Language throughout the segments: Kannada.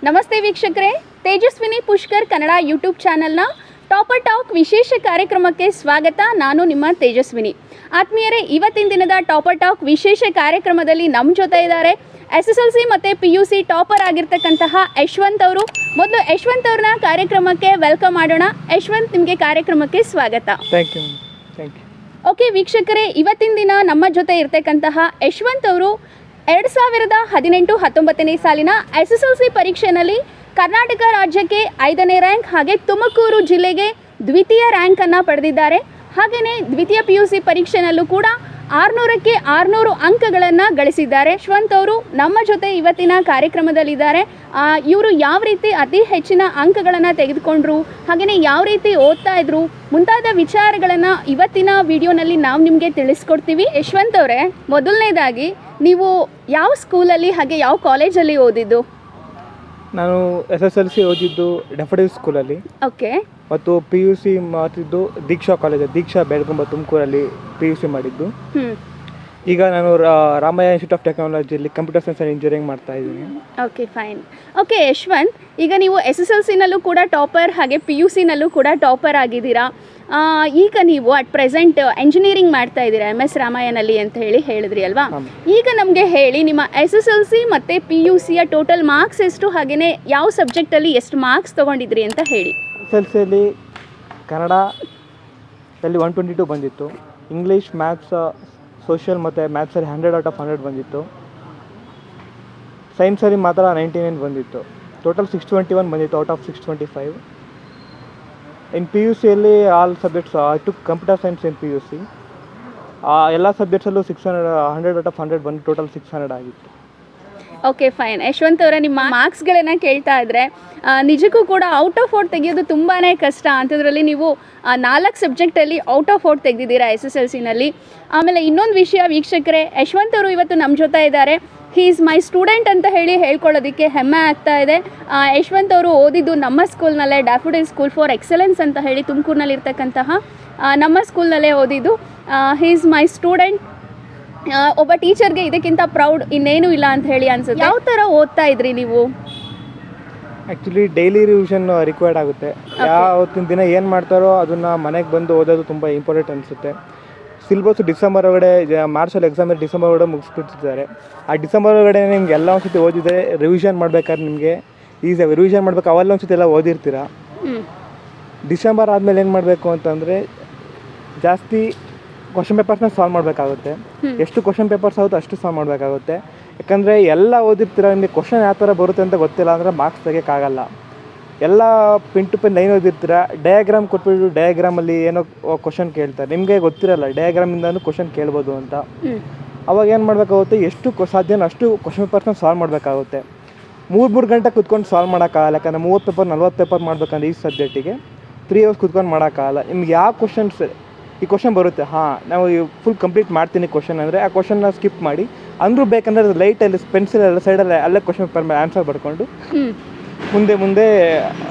ನಮಸ್ತೆ ವೀಕ್ಷಕರೇ, ತೇಜಸ್ವಿನಿ ಪುಷ್ಕರ್ ಕನ್ನಡ ಯೂಟ್ಯೂಬ್ ಚಾನಲ್ನ ಟಾಪರ್ ಟಾಕ್ ವಿಶೇಷ ಕಾರ್ಯಕ್ರಮಕ್ಕೆ ಸ್ವಾಗತ. ನಾನು ನಿಮ್ಮ ತೇಜಸ್ವಿನಿ. ಆತ್ಮೀಯರೇ, ಇವತ್ತಿನ ದಿನದ ಟಾಪರ್ ಟಾಕ್ ವಿಶೇಷ ಕಾರ್ಯಕ್ರಮದಲ್ಲಿ ನಮ್ಮ ಜೊತೆ ಇದ್ದಾರೆ SSLC ಮತ್ತು PUC ಟಾಪರ್ ಆಗಿರ್ತಕ್ಕಂತಹ ಯಶವಂತ್ ಅವರು. ಮೊದಲು ಯಶವಂತ್ ಅವ್ರನ್ನ ಕಾರ್ಯಕ್ರಮಕ್ಕೆ ವೆಲ್ಕಮ್ ಮಾಡೋಣ. ಯಶವಂತ್, ನಿಮಗೆ ಕಾರ್ಯಕ್ರಮಕ್ಕೆ ಸ್ವಾಗತ. Thank you. ಓಕೆ ವೀಕ್ಷಕರೇ, ಇವತ್ತಿನ ದಿನ ನಮ್ಮ ಜೊತೆ ಇರ್ತಕ್ಕಂತಹ ಯಶವಂತ್ ಅವರು 2018-19 ಸಾಲಿನ SSLC ಪರೀಕ್ಷೆಯಲ್ಲಿ ಕರ್ನಾಟಕ ರಾಜ್ಯಕ್ಕೆ 5ನೇ ರ್ಯಾಂಕ್, ಹಾಗೆ ತುಮಕೂರು ಜಿಲ್ಲೆಗೆ ದ್ವಿತೀಯ ರ್ಯಾಂಕನ್ನು ಪಡೆದಿದ್ದಾರೆ. ಹಾಗೆಯೇ ದ್ವಿತೀಯ PUC ಪರೀಕ್ಷೆಯಲ್ಲೂ ಕೂಡ 600ಕ್ಕೆ 600 ಅಂಕಗಳನ್ನು ಗಳಿಸಿದ್ದಾರೆ. ಯಶವಂತ್ ಅವರು ನಮ್ಮ ಜೊತೆ ಇವತ್ತಿನ ಕಾರ್ಯಕ್ರಮದಲ್ಲಿದ್ದಾರೆ. ಇವರು ಯಾವ ರೀತಿ ಅತಿ ಹೆಚ್ಚಿನ ಅಂಕಗಳನ್ನು ತೆಗೆದುಕೊಂಡ್ರು, ಹಾಗೆಯೇ ಯಾವ ರೀತಿ ಓದ್ತಾ ಇದ್ರು ಮುಂತಾದ ವಿಚಾರಗಳನ್ನು ಇವತ್ತಿನ ವಿಡಿಯೋನಲ್ಲಿ ನಾವು ನಿಮಗೆ ತಿಳಿಸ್ಕೊಡ್ತೀವಿ. ಯಶವಂತ್ ಅವರೇ, ಮೊದಲನೇದಾಗಿ ನೀವು ಯಾವ ಸ್ಕೂಲಲ್ಲಿ ಹಾಗೆ ಯಾವ ಕಾಲೇಜಲ್ಲಿ ಓದಿದ್ದು? ನಾನು SSLC ಓದಿದ್ದು ಡೆಫಡಿವ್ ಸ್ಕೂಲಲ್ಲಿ. ಓಕೆ. ಮತ್ತು PUC ಮಾಡ್ತಿದ್ದು ದೀಕ್ಷಾ ಕಾಲೇಜ್, ದೀಕ್ಷಾ ಬೆಳಗುಂಬ ತುಮಕೂರಲ್ಲಿ PUC ಮಾಡಿದ್ದು. ಈಗ ನಾನು ರಾಮಯ್ಯ ಇನ್ಸ್ಟಿಟ್ಯೂಟ್ ಆಫ್ ಟೆಕ್ನಾಲಜಿಯಲ್ಲಿ ಕಂಪ್ಯೂಟರ್ ಸೈನ್ಸ್ ಆ್ಯಂಡ್ ಇಂಜಿನಿಯರಿಂಗ್ ಮಾಡ್ತಾ ಇದ್ದೀನಿ. Okay, fine. ಓಕೆ ಯಶವಂತ್, ಈಗ ನೀವು SSLCನಲ್ಲೂ ಕೂಡ ಟಾಪರ್, ಹಾಗೆ PUCನಲ್ಲೂ ಕೂಡ ಟಾಪರ್ ಆಗಿದ್ದೀರಾ. ಈಗ ನೀವು ಅಟ್ ಪ್ರೆಸೆಂಟ್ ಎಂಜಿನಿಯರಿಂಗ್ ಮಾಡ್ತಾ ಇದ್ದೀರಾ MS ರಾಮಾಯಣಲ್ಲಿ ಅಂತ ಹೇಳಿದ್ರಿ ಅಲ್ವಾ? ಈಗ ನಮಗೆ ಹೇಳಿ, ನಿಮ್ಮ SSLC ಮತ್ತು PUCಯ ಟೋಟಲ್ ಮಾರ್ಕ್ಸ್ ಎಷ್ಟು, ಹಾಗೆಯೇ ಯಾವ ಸಬ್ಜೆಕ್ಟಲ್ಲಿ ಎಷ್ಟು ಮಾರ್ಕ್ಸ್ ತೊಗೊಂಡಿದ್ರಿ ಅಂತ ಹೇಳಿ. SSLCಯಲ್ಲಿ ಕನ್ನಡದಲ್ಲಿ 122 ಬಂದಿತ್ತು. ಇಂಗ್ಲೀಷ್, ಮ್ಯಾಥ್ಸ್, ಸೋಷಿಯಲ್ ಮತ್ತು ಮ್ಯಾಥ್ಸಲ್ಲಿ 100 ಔಟ್ ಆಫ್ 100 ಬಂದಿತ್ತು. ಸೈನ್ಸಲ್ಲಿ ಮಾತ್ರ 99 ಬಂದಿತ್ತು. ಟೋಟಲ್ 621 ಬಂದಿತ್ತು ಔಟ್ ಆಫ್ 625. ಇನ್ PUCಯಲ್ಲಿ all subjects I took computer science in PUC. ಎಲ್ಲ ಸಬ್ಜೆಕ್ಟ್ಸಲ್ಲೂ 100 ಔಟ್ ಆಫ್ 100 ಬಂದು ಟೋಟಲ್ 600 ಆಗಿತ್ತು. Okay, fine. ಯಶವಂತ್ ಅವರ ನಿಮ್ಮ ಮಾರ್ಕ್ಸ್ಗಳನ್ನು ಕೇಳ್ತಾ ಇದ್ದರೆ ನಿಜಕ್ಕೂ ಕೂಡ ಔಟ್ ಆಫ್ 4 ತೆಗೆಯೋದು ತುಂಬಾ ಕಷ್ಟ. ಅಂಥದ್ರಲ್ಲಿ ನೀವು 4 ಸಬ್ಜೆಕ್ಟಲ್ಲಿ ಔಟ್ ಆಫ್ 4 ತೆಗೆದಿದ್ದೀರಾ SSLCನಲ್ಲಿ. ಆಮೇಲೆ ಇನ್ನೊಂದು ವಿಷಯ ವೀಕ್ಷಕರೇ, ಯಶವಂತ್ ಅವರು ಇವತ್ತು ನಮ್ಮ ಜೊತೆ ಇದ್ದಾರೆ. ಹೀ ಈಸ್ ಮೈ ಸ್ಟೂಡೆಂಟ್ ಅಂತ ಹೇಳ್ಕೊಳ್ಳೋದಕ್ಕೆ ಹೆಮ್ಮೆ ಆಗ್ತಾ ಇದೆ. ಯಶವಂತ್ ಅವರು ಓದಿದ್ದು ನಮ್ಮ ಸ್ಕೂಲ್ನಲ್ಲೇ, ಡ್ಯಾಫೋಡಿಲ್ ಸ್ಕೂಲ್ ಫಾರ್ ಎಕ್ಸಲೆನ್ಸ್ ಅಂತ ಹೇಳಿ ತುಮಕೂರಿನಲ್ಲಿರ್ತಕ್ಕಂತಹ ನಮ್ಮ ಸ್ಕೂಲ್ನಲ್ಲೇ ಓದಿದ್ದು. He is my student. ಒಬ್ಬ ಟೀಚರ್ಗೆ ಇದಕ್ಕಿಂತ ಪ್ರೌಡ್ ಇನ್ನೇನು ಇಲ್ಲ ಅಂತ ಹೇಳಿ ಅನ್ಸುತ್ತೆ. ಯಾವ ಥರ ಓದ್ತಾ ಇದ್ರಿ ನೀವು? ಆ್ಯಕ್ಚುಲಿ ಡೈಲಿ ರಿವಿಷನ್ ರಿಕ್ವೈರ್ಡ್ ಆಗುತ್ತೆ. ಯಾವತ್ತಿನ ದಿನ ಏನು ಮಾಡ್ತಾರೋ ಅದನ್ನು ಮನೆಗೆ ಬಂದು ಓದೋದು ತುಂಬ ಇಂಪಾರ್ಟೆಂಟ್ ಅನಿಸುತ್ತೆ. ಸಿಲೆಬಸ್ ಡಿಸೆಂಬರ್ ಒಳಗಡೆ, ಮಾರ್ಚಲ್ಲಿ ಎಕ್ಸಾಮಲ್ಲಿ ಡಿಸೆಂಬರ್ ಒಳಗಡೆ ಮುಗಿಸ್ಬಿಟ್ಟಿದ್ದಾರೆ. ಆ ಡಿಸೆಂಬರ್ ಒಳಗಡೆ ನಿಮ್ಗೆ ಎಲ್ಲ ಒಂದು ಸತಿ ಓದಿದ್ರೆ ರಿವಿಷನ್ ಮಾಡ್ಬೇಕಾದ್ರೆ ನಿಮಗೆ ಈಸಿಯಾಗಿ ರಿವಿಷನ್ ಮಾಡ್ಬೇಕು. ಅವೆಲ್ಲ ಒಂದು ಸತಿ ಎಲ್ಲ ಓದಿರ್ತೀರ. ಡಿಸೆಂಬರ್ ಆದಮೇಲೆ ಏನು ಮಾಡಬೇಕು ಅಂತಂದರೆ ಜಾಸ್ತಿ ಕ್ವಶನ್ ಪೇಪರ್ಸ್ನ ಸಾಲ್ವ್ ಮಾಡಬೇಕಾಗುತ್ತೆ. ಎಷ್ಟು ಕ್ವಶನ್ ಪೇಪರ್ಸ್ ಆಗುತ್ತೋ ಅಷ್ಟು ಸಾಲ್ವ್ ಮಾಡಬೇಕಾಗುತ್ತೆ. ಯಾಕಂದರೆ ಎಲ್ಲ ಓದಿರ್ತೀರ, ನಿಮಗೆ ಕ್ವಶನ್ ಯಾವ ಥರ ಬರುತ್ತೆ ಅಂತ ಗೊತ್ತಿಲ್ಲ ಅಂದರೆ ಮಾರ್ಕ್ಸ್ ತೆಗೋಕ್ಕಾಗಲ್ಲ. ಎಲ್ಲ ಪಿನ್ ಟು ಪಿನ್ ಲೈನ್ ಓದಿರ್ತೀರ, ಡಯಾಗ್ರಾಮ್ ಕೊಟ್ಬಿಟ್ಟು ಡಯಾಗ್ರಾಮಲ್ಲಿ ಏನೋ ಕ್ವಶನ್ ಕೇಳ್ತಾರೆ, ನಿಮಗೆ ಗೊತ್ತಿರಲ್ಲ ಡಯಾಗ್ರಾಮಿಂದನೂ ಕ್ವಶನ್ ಕೇಳ್ಬೋದು ಅಂತ. ಅವಾಗ ಏನು ಮಾಡಬೇಕಾಗುತ್ತೆ, ಎಷ್ಟು ಸಾಧ್ಯನೋ ಅಷ್ಟು ಕ್ವಶನ್ ಪೇಪರ್ಸ್ನ ಸಾಲ್ವ್ ಮಾಡಬೇಕಾಗುತ್ತೆ. 3 ಗಂಟೆ ಕುತ್ಕೊಂಡು ಸಾಲ್ವ್ ಮಾಡೋಕ್ಕಾಗಲ್ಲ. ಯಾಕಂದರೆ 30 ಪೇಪರ್ 40 ಪೇಪರ್ ಮಾಡ್ಬೇಕಂದ್ರೆ ಈ ಸಬ್ಜೆಕ್ಟಿಗೆ 3 ಅವರ್ಸ್ ಕುತ್ಕೊಂಡು ಮಾಡೋಕ್ಕಾಗಲ್ಲ. ನಿಮ್ಗೆ ಯಾವ ಕ್ವಶನ್ಸ್ ಈ ಕ್ವಶನ್ ಬರುತ್ತೆ, ನಾವು ಫುಲ್ ಕಂಪ್ಲೀಟ್ ಮಾಡ್ತೀನಿ ಕ್ವಶನ್ ಅಂದರೆ ಆ ಕ್ವಶನ್ನ ಸ್ಕಿಪ್ ಮಾಡಿ, ಅಂದರೂ ಬೇಕಂದರೆ ಲೈಟಲ್ಲಿ ಪೆನ್ಸಿಲಲ್ಲಿ ಸೈಡಲ್ಲಿ ಅಲ್ಲೇ ಕ್ವಶನ್ ಪೇಪರ್ ಮೇಲೆ ಆನ್ಸರ್ ಬರ್ಕೊಂಡು ಮುಂದೆ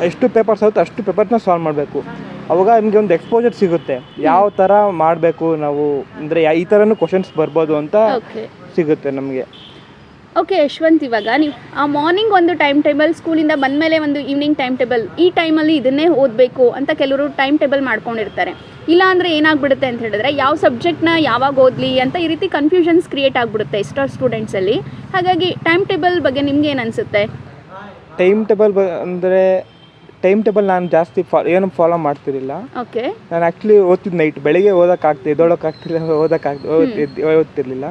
ಎಷ್ಟು ಪೇಪರ್ಸ್ ಆಗುತ್ತೆ ಅಷ್ಟು ಪೇಪರ್ಸ್ನ ಸಾಲ್ವ್ ಮಾಡಬೇಕು. ಅವಾಗ ನಿಮಗೆ ಒಂದು ಎಕ್ಸ್ಪೋಜರ್ ಸಿಗುತ್ತೆ, ಯಾವ ಥರ ಮಾಡಬೇಕು ನಾವು, ಅಂದರೆ ಈ ಥರನೂ ಕ್ವಶನ್ಸ್ ಬರ್ಬೋದು ಅಂತ ಸಿಗುತ್ತೆ ನಮಗೆ. ಓಕೆ ಯಶವಂತ್, ಇವಾಗ ನೀವು ಮಾರ್ನಿಂಗ್ ಒಂದು ಟೈಮ್ ಟೇಬಲ್, ಸ್ಕೂಲಿಂದ ಬಂದಮೇಲೆ ಒಂದು ಈವ್ನಿಂಗ್ ಟೈಮ್ ಟೇಬಲ್, ಈ ಟೈಮಲ್ಲಿ ಇದನ್ನೇ ಓದಬೇಕು ಅಂತ ಕೆಲವರು ಟೈಮ್ ಟೇಬಲ್ ಮಾಡ್ಕೊಂಡಿರ್ತಾರೆ. ಇಲ್ಲ ಅಂದರೆ ಏನಾಗ್ಬಿಡುತ್ತೆ ಅಂತ ಹೇಳಿದ್ರೆ, ಯಾವ ಸಬ್ಜೆಕ್ಟ್ನ ಯಾವಾಗ ಓದಲಿ ಅಂತ ಈ ರೀತಿ ಕನ್ಫ್ಯೂಷನ್ಸ್ ಕ್ರಿಯೇಟ್ ಆಗಿಬಿಡುತ್ತೆ ಎಷ್ಟೋ ಸ್ಟೂಡೆಂಟ್ಸಲ್ಲಿ. ಹಾಗಾಗಿ ಟೈಮ್ ಟೇಬಲ್ ಬಗ್ಗೆ ನಿಮ್ಗೆ ಏನು ಅನಿಸುತ್ತೆ? ಟೈಮ್ ಟೇಬಲ್ ನಾನು ಜಾಸ್ತಿ ಏನು ಫಾಲೋ ಮಾಡ್ತಿರಲಿಲ್ಲ. ಓಕೆ. ನಾನು ಆ್ಯಕ್ಚುಲಿ ಓದ್ತಿದ್ದು ನೈಟ್, ಬೆಳಿಗ್ಗೆ ಓದೋಕ್ಕಾಗ್ತಿರಲಿಲ್ಲ.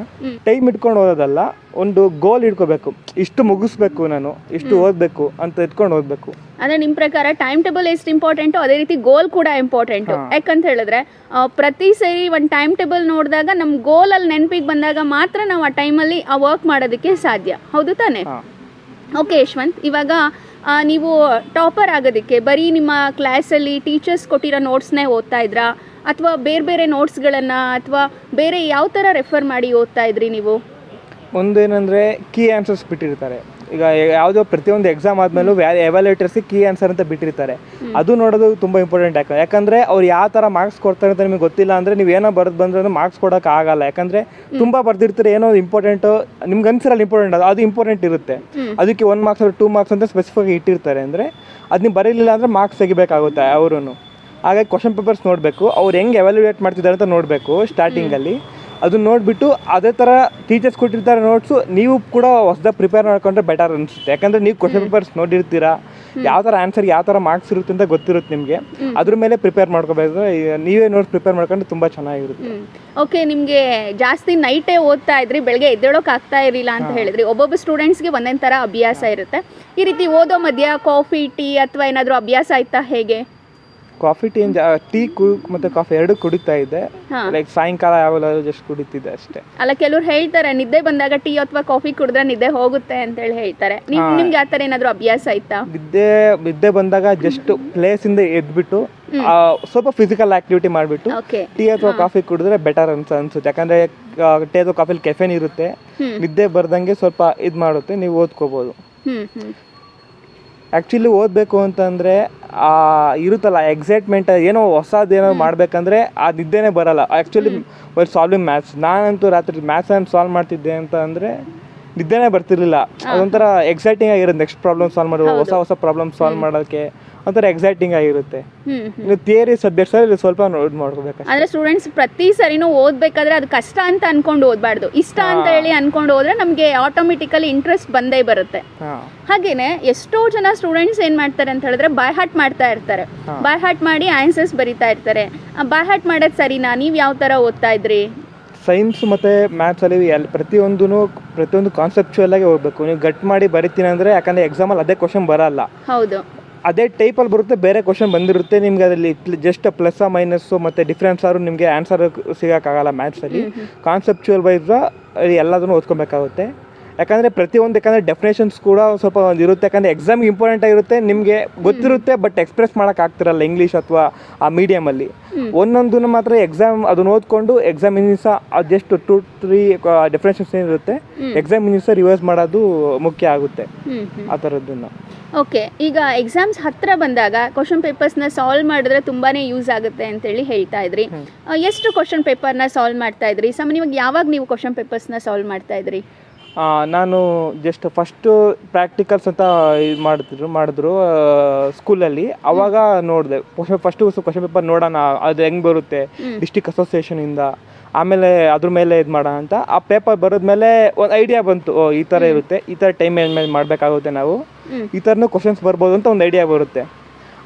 ಟೈಮ್ ಇಟ್ಕೊಂಡು ಓದೋದಲ್ಲ, ಒಂದು ಗೋಲ್ ಇಟ್ಕೋಬೇಕು, ಇಷ್ಟು ಮುಗಿಸ್ಬೇಕು, ನಾನು ಇಷ್ಟು ಓದಬೇಕು ಅಂತ ಇಟ್ಕೊಂಡು ಓದಬೇಕು. ಅಂದರೆ ನಿಮ್ಮ ಪ್ರಕಾರ ಟೈಮ್ ಟೇಬಲ್ ಎಷ್ಟು ಇಂಪಾರ್ಟೆಂಟು, ಅದೇ ರೀತಿ ಗೋಲ್ ಕೂಡ ಇಂಪಾರ್ಟೆಂಟು. ಯಾಕಂತ ಹೇಳಿದ್ರೆ ಪ್ರತಿ ಸರಿ ಒಂದು ಟೈಮ್ ಟೇಬಲ್ ನೋಡಿದಾಗ ನಮ್ಮ ಗೋಲಲ್ಲಿ ನೆನಪಿಗೆ ಬಂದಾಗ ಮಾತ್ರ ನಾವು ಆ ಟೈಮಲ್ಲಿ ಆ ವರ್ಕ್ ಮಾಡೋದಕ್ಕೆ ಸಾಧ್ಯ. ಹೌದು ತಾನೇ? ಓಕೆ ಯಶವಂತ್, ಇವಾಗ ನೀವು ಟಾಪರ್ ಆಗೋದಕ್ಕೆ ಬರೀ ನಿಮ್ಮ ಕ್ಲಾಸಲ್ಲಿ ಟೀಚರ್ಸ್ ಕೊಟ್ಟಿರೋ ನೋಟ್ಸ್ನೇ ಓದ್ತಾ ಇದ್ರಾ, ಅಥವಾ ಬೇರೆ ನೋಟ್ಸ್ಗಳನ್ನು ಅಥವಾ ಬೇರೆ ಯಾವ ಥರ ರೆಫರ್ ಮಾಡಿ ಓದ್ತಾ ಇದ್ರಿ ನೀವು? ಒಂದೇನೆಂದರೆ ಕೀ ಆನ್ಸರ್ಸ್ ಬಿಟ್ಟಿರ್ತಾರೆ, ಈಗ ಯಾವುದೋ ಪ್ರತಿಯೊಂದು ಎಕ್ಸಾಮ್ ಆದಮೇಲೂ ಎವ್ಯಾಲ್ಯೂಟರ್ಸ್ಗೆ ಕೀ ಆನ್ಸರ್ ಅಂತ ಬಿಟ್ಟಿರ್ತಾರೆ. ಅದು ನೋಡೋದು ತುಂಬ ಇಂಪಾರ್ಟೆಂಟ್. ಯಾಕಂದರೆ ಅವ್ರು ಯಾವ ಥರ ಮಾರ್ಕ್ಸ್ ಕೊಡ್ತಾರೆ ಅಂತ ನಿಮಗೆ ಗೊತ್ತಿಲ್ಲ ಅಂದರೆ ನೀವು ಏನೋ ಬರೆದು ಬಂದ್ರೆ ಮಾರ್ಕ್ಸ್ ಕೊಡೋಕೆ ಆಗಲ್ಲ. ಯಾಕಂದರೆ ತುಂಬ ಬರ್ದಿರ್ತೀರಿ, ಏನೋ ಇಂಪಾರ್ಟೆಂಟು ನಿಮ್ಗೆ ಅನ್ಸಿರಲ್ಲ ಇಂಪಾರ್ಟೆಂಟ್, ಅದು ಇಂಪಾರ್ಟೆಂಟ್ ಇರುತ್ತೆ. ಅದಕ್ಕೆ 1 ಮಾರ್ಕ್ಸ್ 2 ಮಾರ್ಕ್ಸ್ ಅಂತ ಸ್ಪೆಸಿಫಿಕ್ ಇಟ್ಟಿರ್ತಾರೆ. ಅಂದರೆ ಅದು ನೀವು ಬರೀಲಿಲ್ಲ ಅಂದರೆ ಮಾರ್ಕ್ಸ್ ತೆಗಿಬೇಕಾಗುತ್ತೆ ಅವರು. ಹಾಗಾಗಿ ಕ್ವಶನ್ ಪೇಪರ್ಸ್ ನೋಡಬೇಕು, ಅವ್ರು ಹೆಂಗೆ ಎವ್ಯಾಲ್ಯೂಯೇಟ್ ಮಾಡ್ತಿದ್ದಾರೆ ಅಂತ ನೋಡಬೇಕು ಸ್ಟಾರ್ಟಿಂಗಲ್ಲಿ. ಅದನ್ನ ನೋಡಿಬಿಟ್ಟು ಅದೇ ಥರ ಟೀಚರ್ಸ್ ಕೊಟ್ಟಿರ್ತಾರೆ ನೋಟ್ಸು, ನೀವು ಕೂಡ ಹೊಸದಾಗಿ ಪ್ರಿಪೇರ್ ಮಾಡ್ಕೊಂಡ್ರೆ ಬೆಟರ್ ಅನಿಸುತ್ತೆ. ಯಾಕಂದರೆ ನೀವು ಕ್ವಶನ್ ಪೇಪರ್ಸ್ ನೋಡಿರ್ತೀರಾ, ಯಾವ ಥರ ಆನ್ಸರ್ ಯಾವ ಥರ ಮಾರ್ಕ್ಸ್ ಇರುತ್ತೆ ಅಂತ ಗೊತ್ತಿರುತ್ತೆ ನಿಮಗೆ. ಅದ್ರ ಮೇಲೆ ಪ್ರಿಪೇರ್ ಮಾಡ್ಕೋಬೇಕು. ನೀವೇ ನೋಟ್ಸ್ ಪ್ರಿಪೇರ್ ಮಾಡ್ಕೊಂಡ್ರೆ ತುಂಬ ಚೆನ್ನಾಗಿರುತ್ತೆ. ಓಕೆ, ನಿಮಗೆ ಜಾಸ್ತಿ ನೈಟೇ ಓದ್ತಾ ಇದ್ರಿ, ಬೆಳಗ್ಗೆ ಎದ್ದೇಳೋಕೆ ಆಗ್ತಾ ಇರಲಿಲ್ಲ ಅಂತ ಹೇಳಿದ್ರಿ. ಒಬ್ಬೊಬ್ಬ ಸ್ಟೂಡೆಂಟ್ಸ್ಗೆ ಒಂದೊಂದು ಥರ ಅಭ್ಯಾಸ ಇರುತ್ತೆ. ಈ ರೀತಿ ಓದೋ ಮಧ್ಯ ಕಾಫಿ ಟೀ ಅಥವಾ ಏನಾದರೂ ಅಭ್ಯಾಸ ಆಯ್ತಾ ಹೇಗೆ? ಕಾಫಿ ಟೀ ಮತ್ತು ಕಾಫಿ ಎರಡು ಕುಡಿತಾ ಇದ್ದೆ. ಲೈಕ್ ಸಾಯಂಕಾಲ ಯಾವಾಗಲೂ ಜಸ್ಟ್ ಕುಡಿತಿದ್ದೆ ಅಷ್ಟೇ. ಅಲ್ಲ, ಕೆಲವ್ರು ಹೇಳ್ತಾರೆ ನಿದ್ದೆ ಬಂದಾಗ ಟೀ ಅಥವಾ ಕಾಫಿ ಕುಡಿದ್ರೆ ನಿದ್ದೆ ಹೋಗುತ್ತೆ ಅಂತ ಹೇಳಿ ಹೇಳ್ತಾರೆ. ನಿಮ್ಗೆ ಆ ಥರ ಏನಾದರೂ ಅಭ್ಯಾಸ ಆಯ್ತಾ? ನಿದ್ದೆ ಬಂದಾಗ ಜಸ್ಟ್ ಪ್ಲೇಸಿಂದ ಎದ್ಬಿಟ್ಟು ಸ್ವಲ್ಪ ಫಿಸಿಕಲ್ ಆಕ್ಟಿವಿಟಿ ಮಾಡಿಬಿಟ್ಟು ಟೀ ಅಥವಾ ಕಾಫಿ ಕುಡಿದ್ರೆ ಬೆಟರ್ ಅನ್ಸುತ್ತೆ. ಯಾಕಂದರೆ ಟೀ ಅಥವಾ ಕಾಫಿಲಿ ಕೆಫೆನ್ ಇರುತ್ತೆ, ನಿದ್ದೆ ಬರ್ದಂಗೆ ಸ್ವಲ್ಪ ಇದು ಮಾಡುತ್ತೆ, ನೀವು ಓದ್ಕೋಬೋದು. ಆ್ಯಕ್ಚುಲಿ ಓದಬೇಕು ಅಂತಂದರೆ ಇರುತ್ತಲ್ಲ ಎಕ್ಸೈಟ್ಮೆಂಟ್, ಏನೋ ಹೊಸದೇನೋ ಮಾಡಬೇಕಂದ್ರೆ ಆ ನಿದ್ದೆನೇ ಬರೋಲ್ಲ. ಆ್ಯಕ್ಚುಲಿ ಸಾಲ್ವಿಂಗ್ ಮ್ಯಾಥ್ಸ್, ನಾನಂತೂ ರಾತ್ರಿ ಮ್ಯಾಥ್ಸನ್ನು ಸಾಲ್ವ್ ಮಾಡ್ತಿದ್ದೆ ಅಂತ ಅಂದರೆ ನಿದ್ದೆನೇ ಬರ್ತಿರ್ಲಿಲ್ಲ. ಅದೊಂಥರ ಎಕ್ಸೈಟಿಂಗ್ ಆಗಿರುತ್ತೆ. ನೆಕ್ಸ್ಟ್ ಪ್ರಾಬ್ಲಮ್ ಸಾಲ್ವ್ ಮಾಡುವ, ಹೊಸ ಪ್ರಾಬ್ಲಮ್ ಸಾಲ್ವ್ ಮಾಡೋಕ್ಕೆ ಒಂಥರ ಎಕ್ಸೈಟಿಂಗ್ ಆಗಿರುತ್ತೆ. ಥಿಯರಿ ಸಬ್ಜೆಕ್ಟ್ಸ್ ಅಲ್ಲಿ ಸ್ವಲ್ಪ ನೋಟ್ ಮಾಡ್ಕೋಬೇಕು. ಅಂದ್ರೆ ಸ್ಟೂಡೆಂಟ್ಸ್ ಪ್ರತಿ ಸರಿನೂ ಓದ್ಬೇಕಾದ್ರೆ ಅದು ಕಷ್ಟ ಅಂತ ಅನ್ಕೊಂಡು ಓದಬಾರ್ದು, ಇಷ್ಟ ಅಂತ ಹೇಳಿ ಅನ್ಕೊಂಡು ಹೋದ್ರೆ ನಮಗೆ ಆಟೋಮೆಟಿಕಲಿ ಇಂಟ್ರೆಸ್ಟ್ ಬಂದೇ ಬರುತ್ತೆ. ಹಾಗೇನೆ ಎಷ್ಟೋ ಜನ ಸ್ಟೂಡೆಂಟ್ಸ್ ಏನ್ ಮಾಡ್ತಾರೆ ಅಂತ ಹೇಳಿದ್ರೆ ಬೈ ಹಾರ್ಟ್ ಮಾಡ್ತಾ ಇರ್ತಾರೆ. ಬೈ ಹಾರ್ಟ್ ಮಾಡಿ ಆನ್ಸರ್ಸ್ ಬರಿತಾ ಇರ್ತಾರೆ. ಬೈ ಹಾರ್ಟ್ ಮಾಡೋದು ಸರಿನಾ? ನೀವ್ ಯಾವ ತರ ಓದ್ತಾ ಇದ್ರಿ? ಸೈನ್ಸ್ ಮತ್ತು ಮ್ಯಾಥ್ಸಲ್ಲಿ ಪ್ರತಿಯೊಂದು ಕಾನ್ಸೆಪ್ಚುಯಲ್ ಆಗಿ ಹೋಗ್ಬೇಕು. ನೀವು ಗಟ್ ಮಾಡಿ ಬರಿತೀನಿ ಅಂದರೆ, ಯಾಕಂದರೆ ಎಕ್ಸಾಮಲ್ಲಿ ಅದೇ ಕ್ವಶನ್ ಬರಲ್ಲ. ಹೌದು, ಅದೇ ಟೈಪಲ್ಲಿ ಬರುತ್ತೆ, ಬೇರೆ ಕ್ವಶನ್ ಬಂದಿರುತ್ತೆ. ನಿಮ್ಗೆ ಅದರಲ್ಲಿ ಜಸ್ಟ್ ಪ್ಲಸ್ ಮೈನಸ್ಸು ಮತ್ತು ಡಿಫ್ರೆನ್ಸ್ ಆದ್ರೂ ನಿಮಗೆ ಆನ್ಸರ್ ಸಿಗೋಕ್ಕಾಗಲ್ಲ. ಮ್ಯಾಥ್ಸಲ್ಲಿ ಕಾನ್ಸೆಪ್ಚುಯಲ್ ವೈಸ್ ಎಲ್ಲದನ್ನು ಓದ್ಕೊಬೇಕಾಗುತ್ತೆ. ಯಾಕಂದರೆ ಯಾಕಂದರೆ ಡೆಫಿನೇಷನ್ಸ್ ಕೂಡ ಸ್ವಲ್ಪ ಒಂದು ಇರುತ್ತೆ. ಯಾಕಂದರೆ ಎಕ್ಸಾಮ್ಗೆ ಇಂಪಾರ್ಟೆಂಟ್ ಆಗಿರುತ್ತೆ, ನಿಮಗೆ ಗೊತ್ತಿರುತ್ತೆ, ಬಟ್ ಎಕ್ಸ್ಪ್ರೆಸ್ ಮಾಡೋಕ್ಕಾಗ್ತಿರಲ್ಲ ಇಂಗ್ಲೀಷ್ ಅಥವಾ ಆ ಮೀಡಿಯಮಲ್ಲಿ. ಒಂದೊಂದನ್ನು ಮಾತ್ರ ಅದನ್ನು ಓದ್ಕೊಂಡು ಎಕ್ಸಾಮಿನಿಸ ಜಸ್ಟ್ 2-3 ಡೆಫಿನೇಷನ್ಸ್ ಏನಿರುತ್ತೆ, ಎಕ್ಸಾಮಿನಿಸ ರಿವೈಸ್ ಮಾಡೋದು ಮುಖ್ಯ ಆಗುತ್ತೆ ಆ ಥರದ್ದನ್ನು. ಓಕೆ, ಈಗ ಎಕ್ಸಾಮ್ಸ್ ಹತ್ತಿರ ಬಂದಾಗ ಕ್ವಶನ್ ಪೇಪರ್ಸ್ನ ಸಾಲ್ವ್ ಮಾಡಿದ್ರೆ ತುಂಬಾ ಯೂಸ್ ಆಗುತ್ತೆ ಅಂತೇಳಿ ಹೇಳ್ತಾ ಇದ್ರಿ. ಎಷ್ಟು ಕ್ವಶನ್ ಪೇಪರ್ನ ಸಾಲ್ವ್ ಮಾಡ್ತಾ ಇದ್ರಿ? ಸಾಮಾನ್ಯವಾಗಿ ಯಾವಾಗ ನೀವು ಕ್ವಶನ್ ಪೇಪರ್ಸ್ನ ಸಾಲ್ವ್ ಮಾಡ್ತಾ ಇದ್ರಿ? ನಾನು ಜಸ್ಟ್ ಫಸ್ಟು ಪ್ರಾಕ್ಟಿಕಲ್ಸ್ ಅಂತ ಮಾಡಿದ್ರು ಸ್ಕೂಲಲ್ಲಿ. ಅವಾಗ ನೋಡಿದೆ ಫಸ್ಟು ಕ್ವಶನ್ ಪೇಪರ್ ನೋಡೋಣ ಅದು ಹೆಂಗೆ ಬರುತ್ತೆ ಡಿಸ್ಟ್ರಿಕ್ಟ್ ಅಸೋಸಿಯೇಷನಿಂದ. ಆಮೇಲೆ ಅದ್ರ ಮೇಲೆ ಇದು ಮಾಡೋಣ ಅಂತ ಆ ಪೇಪರ್ ಬರೋದ್ಮೇಲೆ ಒಂದು ಐಡಿಯಾ ಬಂತು, ಈ ಥರ ಇರುತ್ತೆ, ಈ ಥರ ಟೈಮ್ ಮೇಲೆ ಮಾಡಬೇಕಾಗುತ್ತೆ, ನಾವು ಈ ಥರನೂ ಕ್ವಶನ್ಸ್ ಬರ್ಬೋದು ಅಂತ ಒಂದು ಐಡಿಯಾ ಬರುತ್ತೆ.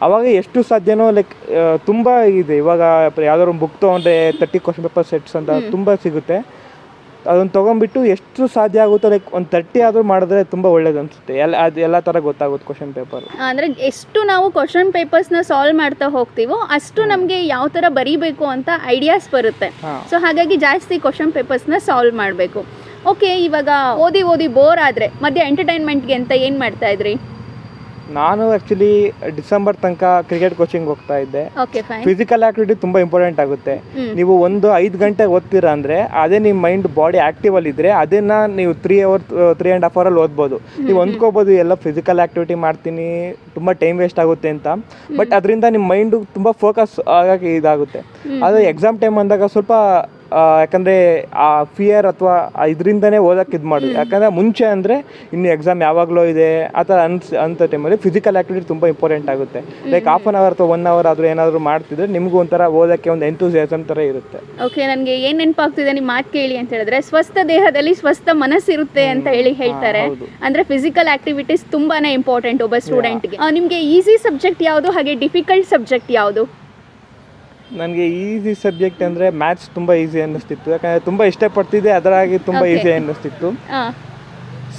ಆವಾಗ ಎಷ್ಟು ಸಾಧ್ಯನೋ ಲೈಕ್ ತುಂಬ ಇದೆ. ಇವಾಗ ಯಾವ್ದಾದ್ರು ಬುಕ್ ತೊಗೊಂಡ್ರೆ 30 ಕ್ವಶನ್ ಪೇಪರ್ ಸೆಟ್ಸ್ ಅಂತ ತುಂಬ ಸಿಗುತ್ತೆ. ಅದನ್ನು ತೊಗೊಂಡ್ಬಿಟ್ಟು ಎಷ್ಟು ಸಾಧ್ಯ ಆಗುತ್ತೋ ಲೈಕ್ ಒಂದು 30 ಆದರೂ ಮಾಡಿದ್ರೆ ತುಂಬ ಒಳ್ಳೇದು ಅನಿಸುತ್ತೆ. ಎಲ್ಲ ಥರ ಗೊತ್ತಾಗುತ್ತೆ ಕ್ವಶನ್ ಪೇಪರ್. ಅಂದರೆ ಎಷ್ಟು ನಾವು ಕ್ವಶನ್ ಪೇಪರ್ಸ್ನ ಸಾಲ್ವ್ ಮಾಡ್ತಾ ಹೋಗ್ತೀವೋ ಅಷ್ಟು ನಮಗೆ ಯಾವ ಥರ ಬರೀಬೇಕು ಅಂತ ಐಡಿಯಾಸ್ ಬರುತ್ತೆ. ಸೊ ಹಾಗಾಗಿ ಜಾಸ್ತಿ ಕ್ವಶನ್ ಪೇಪರ್ಸ್ನ ಸಾಲ್ವ್ ಮಾಡಬೇಕು. ಓಕೆ, ಇವಾಗ ಓದಿ ಬೋರ್ ಆದರೆ ಮಧ್ಯೆ ಎಂಟರ್ಟೈನ್ಮೆಂಟ್ಗೆ ಅಂತ ಏನು ಮಾಡ್ತಾ ಇದ್ರಿ? ನಾನು ಆ್ಯಕ್ಚುಲಿ ಡಿಸೆಂಬರ್ ತನಕ ಕ್ರಿಕೆಟ್ ಕೋಚಿಂಗ್ ಹೋಗ್ತಾ ಇದ್ದೆ. ಫಿಸಿಕಲ್ ಆಕ್ಟಿವಿಟಿ ತುಂಬ ಇಂಪಾರ್ಟೆಂಟ್ ಆಗುತ್ತೆ. ನೀವು 5 ಗಂಟೆ ಓದ್ತೀರಾ ಅಂದರೆ ಅದೇ ನಿಮ್ಮ ಮೈಂಡ್ ಬಾಡಿ ಆ್ಯಕ್ಟಿವ್ ಅಲ್ಲಿ ಇದ್ದರೆ ಅದನ್ನು ನೀವು 3.5 ಅವರಲ್ಲಿ ಓದ್ಬೋದು. ನೀವು ಅಂದ್ಕೋಬೋದು ಎಲ್ಲ ಫಿಸಿಕಲ್ ಆಕ್ಟಿವಿಟಿ ಮಾಡ್ತೀನಿ, ತುಂಬ ಟೈಮ್ ವೇಸ್ಟ್ ಆಗುತ್ತೆ ಅಂತ. ಬಟ್ ಅದರಿಂದ ನಿಮ್ಮ ಮೈಂಡು ತುಂಬ ಫೋಕಸ್ ಆಗೋಕ್ಕೆ ಇದಾಗುತ್ತೆ. ಆದರೆ ಎಕ್ಸಾಮ್ ಟೈಮ್ ಅಂದಾಗ ಸ್ವಲ್ಪ ಯಾಕಂದರೆ ಆ ಫಿಯರ್ ಅಥವಾ ಇದರಿಂದನೇ ಓದೋಕ್ಕೆ ಇದು ಮಾಡೋದು. ಯಾಕಂದರೆ ಮುಂಚೆ ಅಂದರೆ ಇನ್ನು ಎಕ್ಸಾಮ್ ಯಾವಾಗಲೂ ಇದೆ ಆ ಥರ ಅಂಥ ಟೈಮಲ್ಲಿ ಫಿಸಿಕಲ್ ಆ್ಯಕ್ಟಿವಿಟಿ ತುಂಬ ಇಂಪಾರ್ಟೆಂಟ್ ಆಗುತ್ತೆ. ಲೈಕ್ ಹಾಫ್ ಆನ್ ಅವರ್ ಅಥವಾ 1 ಅವರ್ ಆದರೂ ಏನಾದರೂ ಮಾಡ್ತಿದ್ರೆ ನಿಮಗೂ ಒಂಥರ ಓದೋಕ್ಕೆ ಒಂದು ಎಂಥೂಸಿಯಾಸಮ್ ಥರ ಇರುತ್ತೆ. ಓಕೆ, ನನಗೆ ಏನು ನೆನಪಾಗ್ತಿದೆ ನಿಮ್ಮ ಮಾತು ಕೇಳಿ ಅಂತ ಹೇಳಿದ್ರೆ, ಸ್ವಸ್ಥ ದೇಹದಲ್ಲಿ ಸ್ವಸ್ಥ ಮನಸ್ಸಿರುತ್ತೆ ಅಂತ ಹೇಳ್ತಾರೆ. ಅಂದರೆ ಫಿಸಿಕಲ್ ಆ್ಯಕ್ಟಿವಿಟೀಸ್ ತುಂಬಾ ಇಂಪಾರ್ಟೆಂಟ್ ಒಬ್ಬ ಸ್ಟೂಡೆಂಟ್ಗೆ. ನಿಮಗೆ ಈಸಿ ಸಬ್ಜೆಕ್ಟ್ ಯಾವುದು, ಹಾಗೆ ಡಿಫಿಕಲ್ಟ್ ಸಬ್ಜೆಕ್ಟ್ ಯಾವುದು? ನನಗೆ ಈಸಿ ಸಬ್ಜೆಕ್ಟ್ ಅಂದರೆ ಮ್ಯಾಥ್ಸ್ ತುಂಬ ಈಸಿ ಅನ್ನಿಸ್ತಿತ್ತು. ಯಾಕಂದರೆ ತುಂಬ ಇಷ್ಟಪಡ್ತಿದ್ದೆ, ಅದರಾಗಿ ತುಂಬ ಈಸಿ ಅನ್ನಿಸ್ತಿತ್ತು.